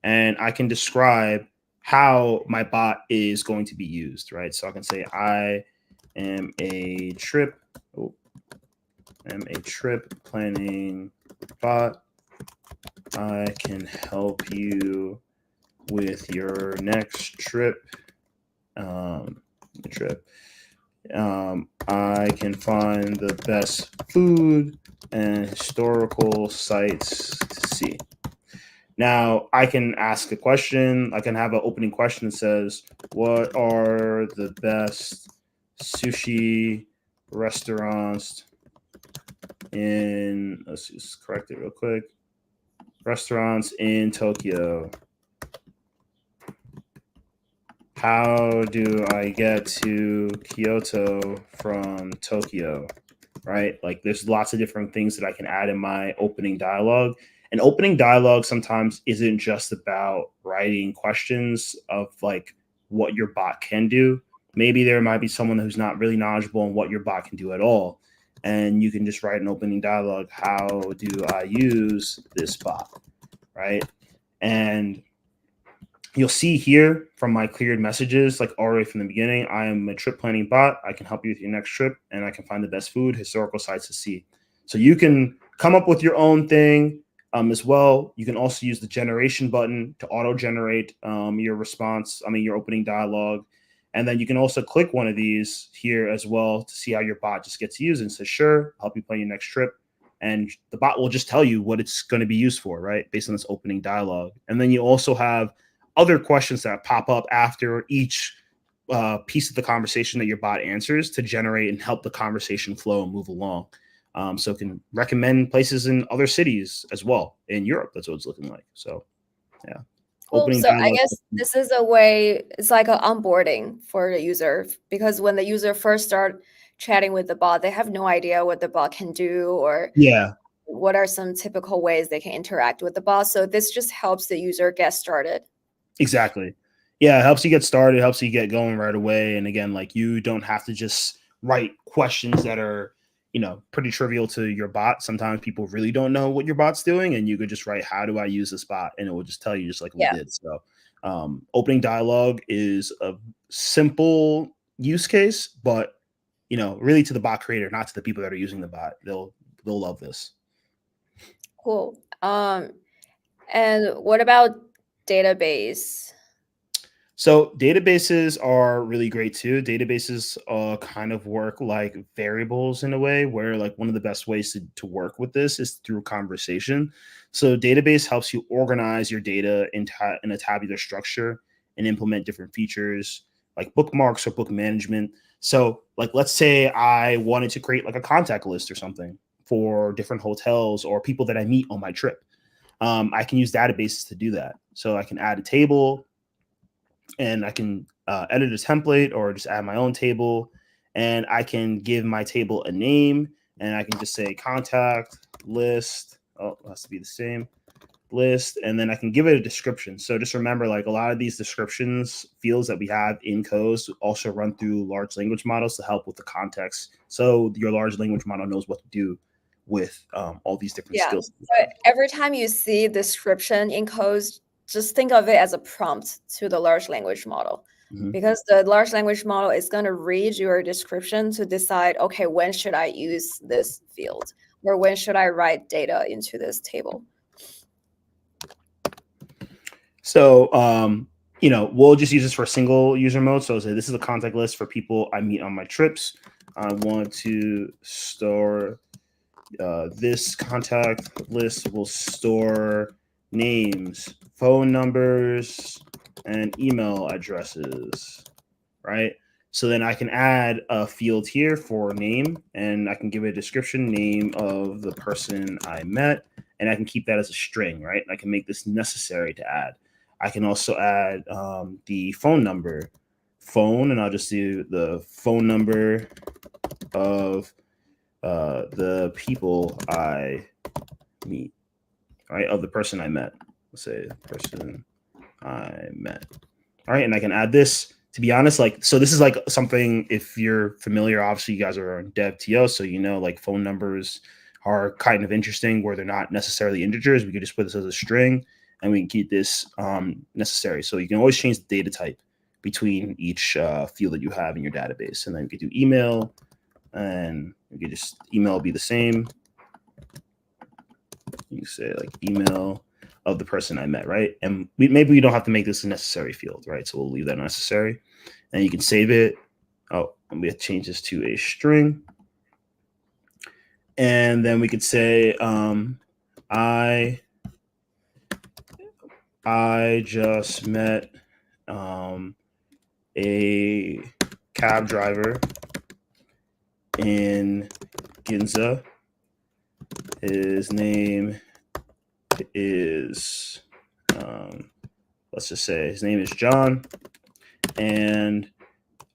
Speaker 2: And I can describe how my bot is going to be used, right? So I can say, I am a trip planning bot. I can help you with your next trip. I can find the best food and historical sites to see. Now I can ask a question. I can have an opening question that says, what are the best sushi restaurants in, let's just correct it real quick, restaurants in Tokyo? How do I get to Kyoto from Tokyo? Right? Like there's lots of different things that I can add in my opening dialogue. And opening dialogue sometimes isn't just about writing questions of like what your bot can do. Maybe there might be someone who's not really knowledgeable on what your bot can do at all. And you can just write an opening dialogue. How do I use this bot? Right. And you'll see here from my cleared messages, like already from the beginning, I am a trip planning bot. I can help you with your next trip, and I can find the best food, historical sites to see. So you can come up with your own thing as well. You can also use the generation button to auto generate your response, your opening dialogue. And then you can also click one of these here as well to see how your bot just gets used and says, sure, I'll help you plan your next trip. And the bot will just tell you what it's going to be used for, right? Based on this opening dialogue. And then you also have other questions that pop up after each piece of the conversation that your bot answers to generate and help the conversation flow and move along. So it can recommend places in other cities as well. In Europe, that's what it's looking like. So, yeah.
Speaker 1: Cool.
Speaker 2: Opening
Speaker 1: So I
Speaker 2: dialogue.
Speaker 1: guess this is a way, it's like an onboarding for the user, because when the user first start chatting with the bot, they have no idea what the bot can do or
Speaker 2: Yeah,
Speaker 1: what are some typical ways they can interact with the bot. So this just helps the user get started.
Speaker 2: exactly. Yeah, it helps you get started, helps you get going right away. And again, like you don't have to just write questions that are, pretty trivial to your bot. Sometimes people really don't know what your bot's doing, and you could just write, how do I use this bot? And it will just tell you, just like we
Speaker 1: Yeah.
Speaker 2: did. So opening dialogue is a simple use case, but really to the bot creator, not to the people that are using the bot. They'll love this.
Speaker 1: Cool. And what about database?
Speaker 2: So databases are really great too. Databases kind of work like variables in a way, where like one of the best ways to work with this is through conversation. So database helps you organize your data in a tabular structure and implement different features like bookmarks or book management. So like let's say I wanted to create like a contact list or something for different hotels or people that I meet on my trip. I can use databases to do that. So I can add a table, and I can edit a template or just add my own table, and I can give my table a name, and I can just say contact list. Oh, it has to be the same list, and then I can give it a description. So just remember, like a lot of these descriptions fields that we have in Coze also run through large language models to help with the context. So your large language model knows what to do with all these different
Speaker 1: Yeah.
Speaker 2: skills.
Speaker 1: So every time you see description in Coze, just think of it as a prompt to the large language model.
Speaker 2: Mhm.
Speaker 1: Because the large language model is going to read your description to decide, okay, when should I use this field? Or when should I write data into this table?
Speaker 2: So, we'll just use this for single user mode. So say this is a contact list for people I meet on my trips. I want to store this contact list will store names, phone numbers, and email addresses, right? So then I can add a field here for name, and I can give it a description, name of the person I met, and I can keep that as a string, right? And I can make this necessary to add. I can also add the phone number, and I'll just do the phone number of the people I meet, right? Of the person I met. Let's say person I met. All right, and I can add this. To be honest, like so, this is like something. If you're familiar, obviously, you guys are on Dev TO, so like phone numbers are kind of interesting where they're not necessarily integers. We could just put this as a string, and we can keep this necessary. So you can always change the data type between each field that you have in your database, and then you could do email, and you could just email be the same. You say like email of the person I met, right? And maybe we don't have to make this a necessary field, right? So we'll leave that necessary, and you can save it. Oh, and we have to change this to a string, and then we could say I just met a cab driver in Ginza. His name is let's just say his name is John, and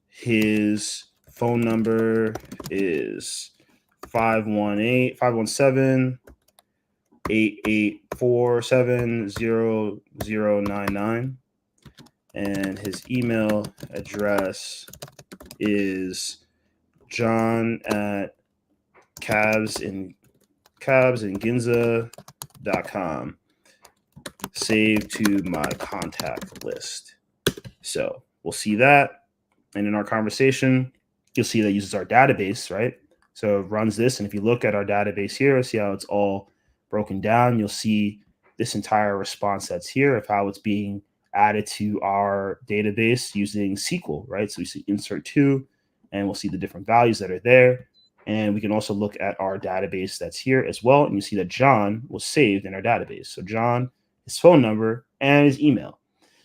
Speaker 2: his phone number is 517-884-700099. and his email address is John at cabsandginza.com. Save to my contact list. So we'll see that. And in our conversation, you'll see that uses our database, right? So it runs this. And if you look at our database here, see how it's all broken down. You'll see this entire response that's here of how it's being added to our database using SQL, right? So we see insert to, and we'll see the different values that are there. And we can also look at our database that's here as well. And you see that John was saved in our database. So John, his phone number, and his email.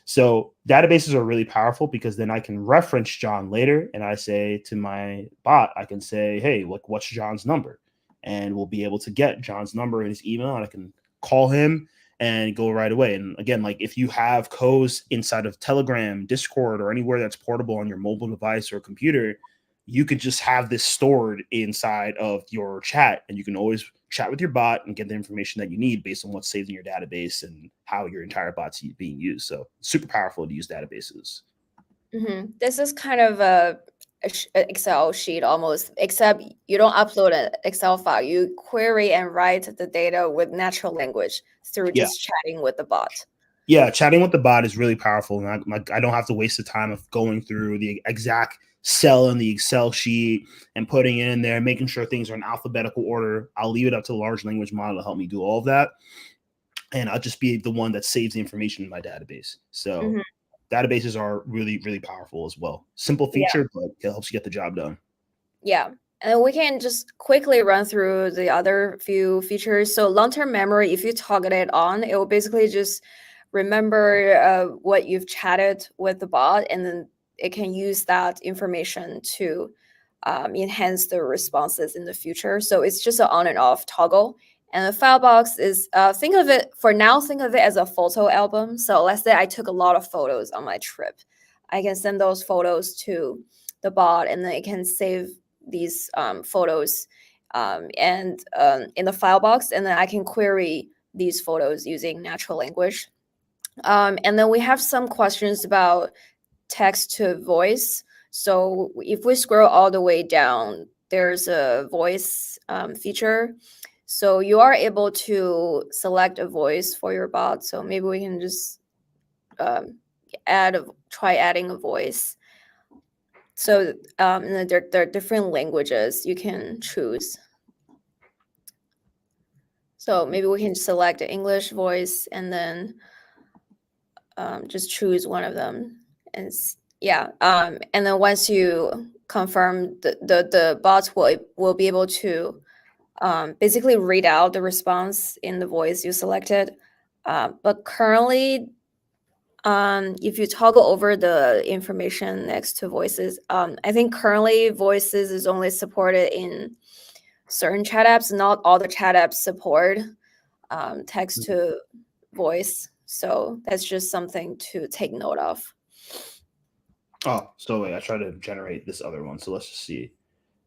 Speaker 2: So databases are really powerful because then I can reference John later and I say to my bot, I can say, hey, what's John's number? And we'll be able to get John's number and his email and I can call him and go right away. And again, like if you have Coze inside of Telegram, Discord, or anywhere that's portable on your mobile device or computer, you could just have this stored inside of your chat and you can always chat with your bot and get the information that you need based on what's saved in your database and how your entire bot's being used. So super powerful to use databases.
Speaker 1: This is kind of a Excel sheet almost, except you don't upload an Excel file. You query and write the data with natural language through
Speaker 2: Yeah.
Speaker 1: just chatting with the bot.
Speaker 2: Yeah, chatting with the bot is really powerful. And I don't have to waste the time of going through the exact cell in the Excel sheet and putting it in there, making sure things are in alphabetical order. I'll leave it up to the large language model to help me do all of that. And I'll just be the one that saves the information in my database. So databases are really, really powerful as well. Simple feature, but it helps you get the job done.
Speaker 1: Yeah. And we can just quickly run through the other few features. So long-term memory, if you toggle it on, it will basically just remember what you've chatted with the bot, and then it can use that information to enhance the responses in the future. So it's just an on and off toggle. And the file box is, think of it as a photo album. So let's say I took a lot of photos on my trip. I can send those photos to the bot, and then it can save these photos and in the file box, and then I can query these photos using natural language. And then we have some questions about text to voice. So if we scroll all the way down, there's a voice feature. So you are able to select a voice for your bot. So maybe we can just try adding a voice. So and there are different languages you can choose. So maybe we can select the English voice and then just choose one of them. And and then once you confirm, the bots will be able to basically read out the response in the voice you selected. But currently, if you toggle over the information next to voices, I think currently voices is only supported in certain chat apps. Not all the chat apps support text to voice. So that's just something to take note of.
Speaker 2: Oh, so wait, I tried to generate this other one. So let's just see.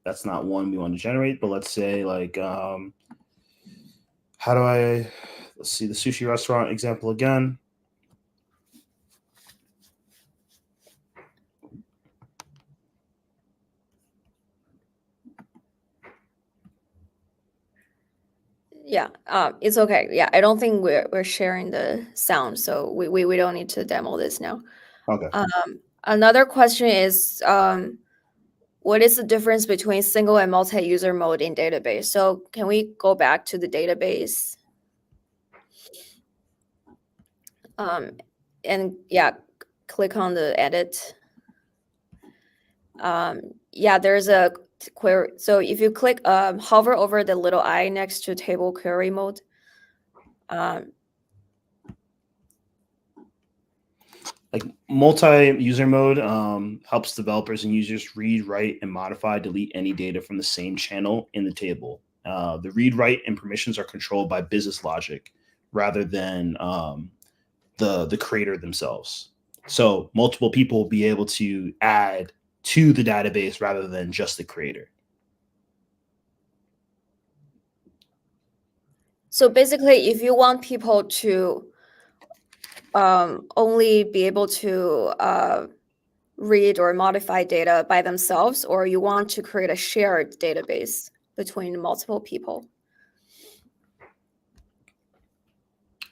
Speaker 2: That's not one we want to generate, but let's say like how do I let's see the sushi restaurant example again.
Speaker 1: Yeah, it's okay. Yeah, I don't think we're sharing the sound, so we don't need to demo this now.
Speaker 2: Okay.
Speaker 1: Another question is, what is the difference between single and multi-user mode in database? So can we go back to the database? And yeah, click on the edit. Yeah, there's a query. So if you click, hover over the little I next to table query mode.
Speaker 2: Like multi-user mode helps developers and users read, write, and modify, delete any data from the same channel in the table. The read, write, and permissions are controlled by business logic rather than the creator themselves. So multiple people will be able to add to the database rather than just the creator.
Speaker 1: So basically, if you want people to only be able to read or modify data by themselves, or you want to create a shared database between multiple people?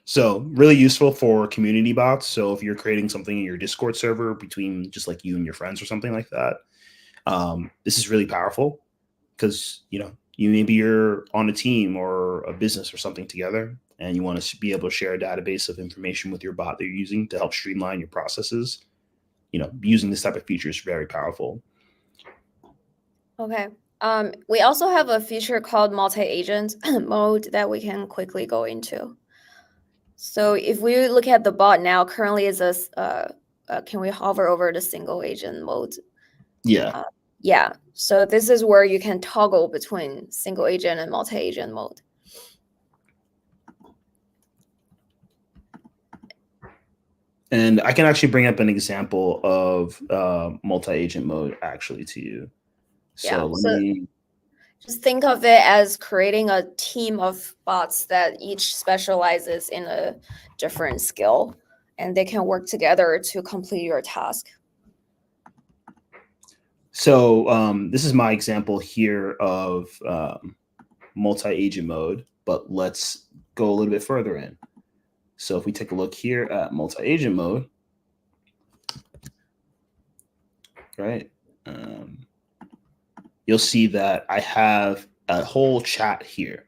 Speaker 2: So really useful for community bots. So if you're creating something in your Discord server between just like you and your friends or something like that, this is really powerful because maybe you're on a team or a business or something together, and you want to be able to share a database of information with your bot that you're using to help streamline your processes. Using this type of feature is very powerful.
Speaker 1: Okay. We also have a feature called multi-agent mode that we can quickly go into. So if we look at the bot now, currently is can we hover over the single agent mode?
Speaker 2: Yeah.
Speaker 1: Yeah. So this is where you can toggle between single agent and multi-agent mode.
Speaker 2: And I can actually bring up an example of multi-agent mode actually to you.
Speaker 1: Yeah.
Speaker 2: So let
Speaker 1: So
Speaker 2: me.
Speaker 1: just think of it as creating a team of bots that each specializes in a different skill, and they can work together to complete your task.
Speaker 2: So this is my example here of multi-agent mode, but let's go a little bit further in. So if we take a look here at multi-agent mode, right, you'll see that I have a whole chat here.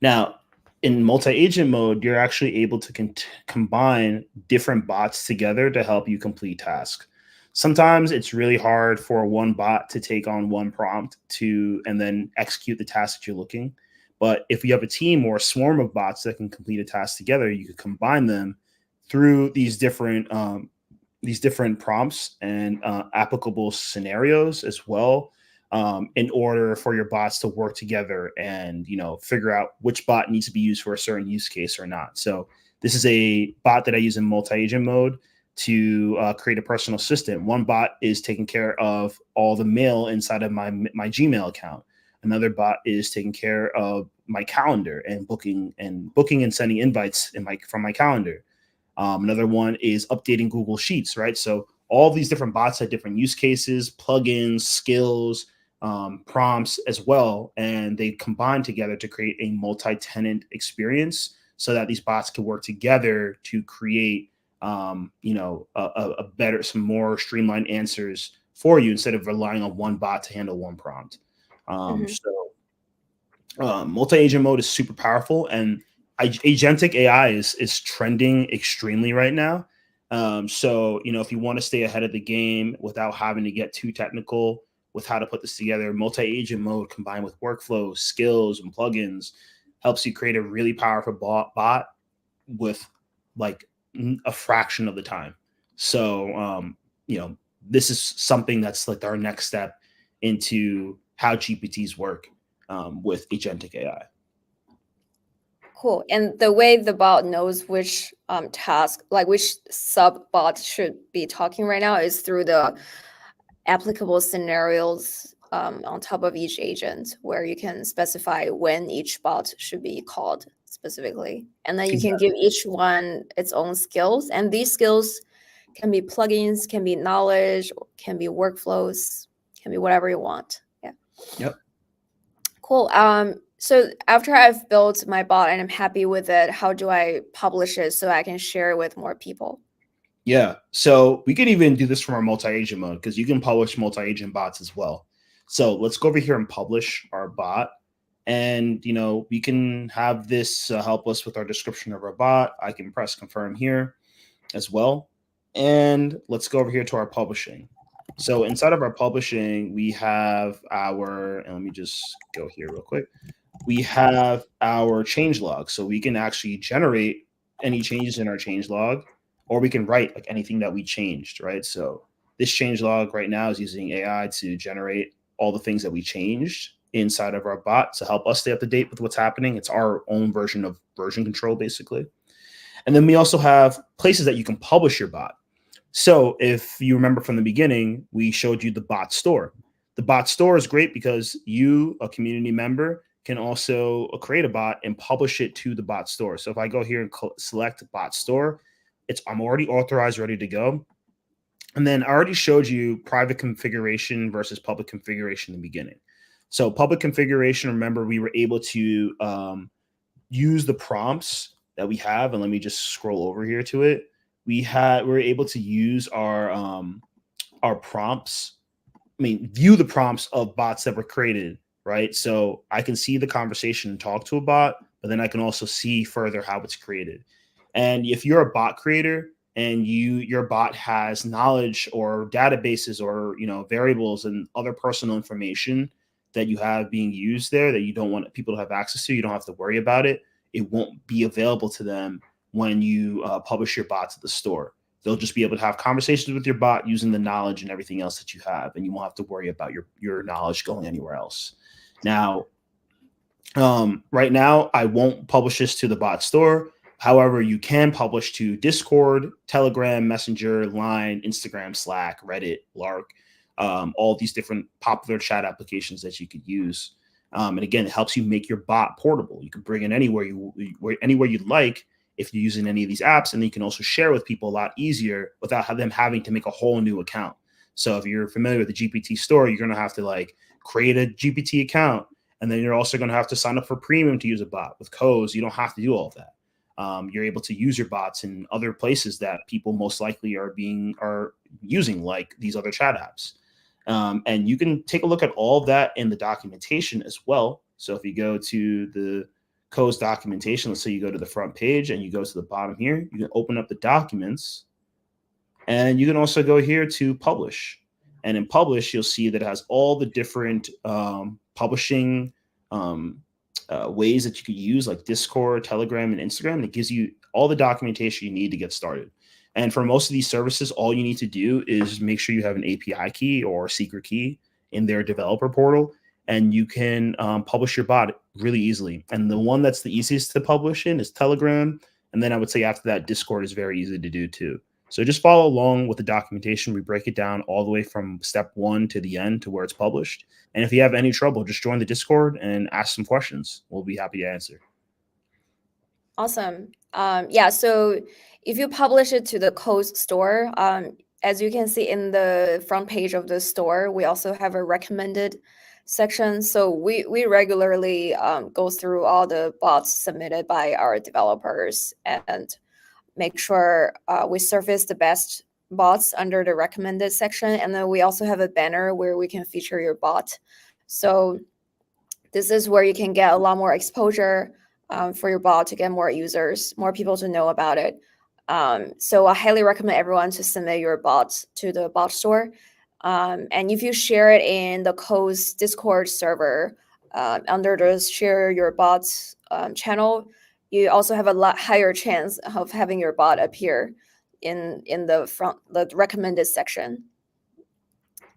Speaker 2: Now, in multi-agent mode, you're actually able to combine different bots together to help you complete tasks. Sometimes it's really hard for one bot to take on one prompt and then execute the task that you're looking. But if you have a team or a swarm of bots that can complete a task together, you could combine them through these different prompts and applicable scenarios as well, in order for your bots to work together and figure out which bot needs to be used for a certain use case or not. So this is a bot that I use in multi-agent mode to create a personal assistant. One bot is taking care of all the mail inside of my Gmail account. Another bot is taking care of my calendar and booking and sending invites from my calendar. Another one is updating Google Sheets, right? So all these different bots have different use cases, plugins, skills, prompts as well, and they combine together to create a multi-tenant experience so that these bots can work together to create, a better, some more streamlined answers for you instead of relying on one bot to handle one prompt. Multi-agent mode is super powerful, and agentic AI is trending extremely right now. So if you want to stay ahead of the game without having to get too technical with how to put this together, multi-agent mode combined with workflows, skills, and plugins helps you create a really powerful bot with like a fraction of the time. So this is something that's like our next step into how GPTs work with agentic AI.
Speaker 1: Cool. And the way the bot knows which task, like which sub bot should be talking right now, is through the applicable scenarios on top of each agent, where you can specify when each bot should be called specifically. And then you can give each one its own skills. And these skills can be plugins, can be knowledge, can be workflows, can be whatever you want. Yeah.
Speaker 2: Yep.
Speaker 1: Cool. So after I've built my bot and I'm happy with it, how do I publish it so I can share it with more people?
Speaker 2: Yeah. So we could even do this from our multi-agent mode because you can publish multi-agent bots as well. So let's go over here and publish our bot. And, we can have this help us with our description of our bot. I can press confirm here as well. And let's go over here to our publishing. So inside of our publishing, we have and let me just go here real quick. We have our change log. So we can actually generate any changes in our change log, or we can write like anything that we changed, right? So this change log right now is using AI to generate all the things that we changed inside of our bot to help us stay up to date with what's happening. It's our own version of version control, basically. And then we also have places that you can publish your bot. So if you remember from the beginning, we showed you the bot store. The bot store is great because you, a community member, can also create a bot and publish it to the bot store. So if I go here and select bot store, I'm already authorized, ready to go. And then I already showed you private configuration versus public configuration in the beginning. So public configuration, remember, we were able to use the prompts that we have. And let me just scroll over here to it. We're able to use our prompts. View the prompts of bots that were created, right? So I can see the conversation and talk to a bot, but then I can also see further how it's created. And if you're a bot creator and your bot has knowledge or databases or variables and other personal information that you have being used there that you don't want people to have access to, you don't have to worry about it. It won't be available to them when you publish your bot to the store. They'll just be able to have conversations with your bot using the knowledge and everything else that you have, and you won't have to worry about your knowledge going anywhere else. Now, right now, I won't publish this to the bot store. However, you can publish to Discord, Telegram, Messenger, Line, Instagram, Slack, Reddit, Lark, all these different popular chat applications that you could use. And again, it helps you make your bot portable. You can bring it anywhere you'd like if you're using any of these apps, and then you can also share with people a lot easier without them having to make a whole new account. So if you're familiar with the GPT store, you're going to have to create a GPT account, and then you're also going to have to sign up for premium to use a bot. With Coze, you don't have to do all of that. You're able to use your bots in other places that people most likely are using, like these other chat apps. And you can take a look at all of that in the documentation as well. So if you go to the Coze documentation, let's say you go to the front page and you go to the bottom here, you can open up the documents, and you can also go here to publish. And in publish, you'll see that it has all the different publishing ways that you could use, like Discord, Telegram, and Instagram. And it gives you all the documentation you need to get started. And for most of these services, all you need to do is make sure you have an API key or secret key in their developer portal, and you can publish your bot really easily. And the one that's the easiest to publish in is Telegram. And then I would say after that, Discord is very easy to do too. So just follow along with the documentation. We break it down all the way from step 1 to the end to where it's published. And if you have any trouble, just join the Discord and ask some questions. We'll be happy to answer.
Speaker 1: Awesome. Yeah, so if you publish it to the Coze store, as you can see in the front page of the store, we also have a recommended section. So we regularly go through all the bots submitted by our developers and make sure we surface the best bots under the recommended section. And then we also have a banner where we can feature your bot. So this is where you can get a lot more exposure for your bot to get more users, more people to know about it. So I highly recommend everyone to submit your bots to the bot store. And if you share it in the Coze Discord server under the share your bots channel, you also have a lot higher chance of having your bot appear in the recommended section.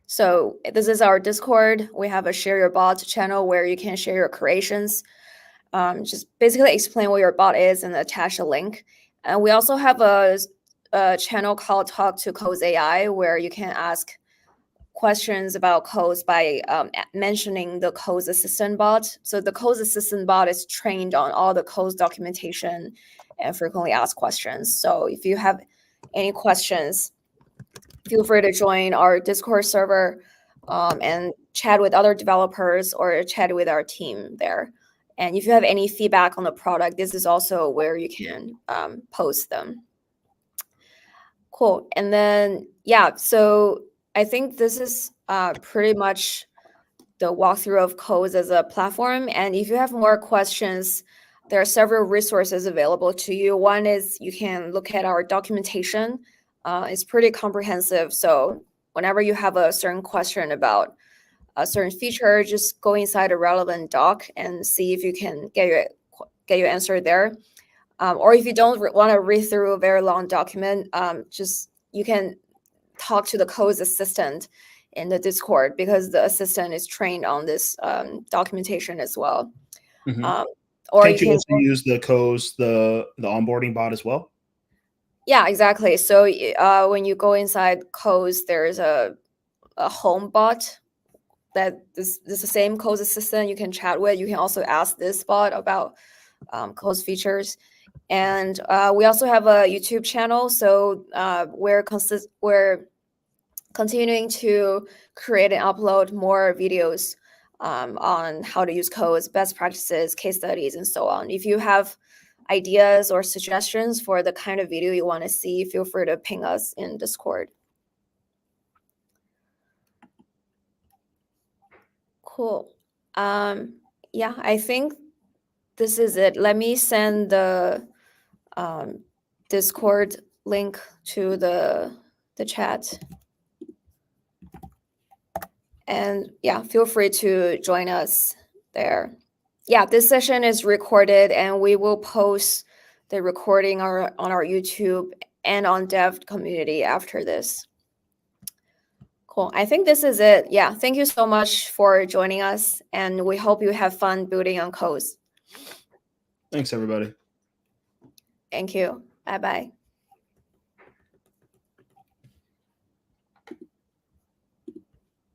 Speaker 1: So this is our Discord. We have a share your bot channel where you can share your creations. Just basically explain what your bot is and attach a link. And we also have a channel called Talk to Coze AI where you can ask questions about Coze by mentioning the Coze Assistant bot. So the Coze Assistant bot is trained on all the Coze documentation and frequently asked questions. So if you have any questions, feel free to join our Discord server and chat with other developers or chat with our team there. And if you have any feedback on the product, this is also where you can post them. Cool. And then, yeah, so I think this is pretty much the walkthrough of Coze as a platform. And if you have more questions, there are several resources available to you. One is you can look at our documentation. It's pretty comprehensive. So whenever you have a certain question about a certain feature, just go inside a relevant doc and see if you can get your answer there. Or if you don't want to read through a very long document, you can talk to the Coze assistant in the Discord because the assistant is trained on this documentation as well.
Speaker 2: Mm-hmm.
Speaker 1: Or
Speaker 2: Can't you also use the Coze, the onboarding bot as well?
Speaker 1: Yeah, exactly. So when you go inside Coze, there's a home bot that is the same Coze assistant you can chat with. You can also ask this bot about Coze features. And we also have a YouTube channel, so we're continuing to create and upload more videos on how to use codes, best practices, case studies, and so on. If you have ideas or suggestions for the kind of video you want to see, feel free to ping us in Discord. Cool. Yeah, I think this is it. Let me send the Discord link to the chat. And yeah, feel free to join us there. Yeah, this session is recorded and we will post the recording on our YouTube and on Dev community after this. Cool. I think this is it. Yeah, thank you so much for joining us, and we hope you have fun building on Coze.
Speaker 2: Thanks, everybody.
Speaker 1: Thank you. Bye-bye.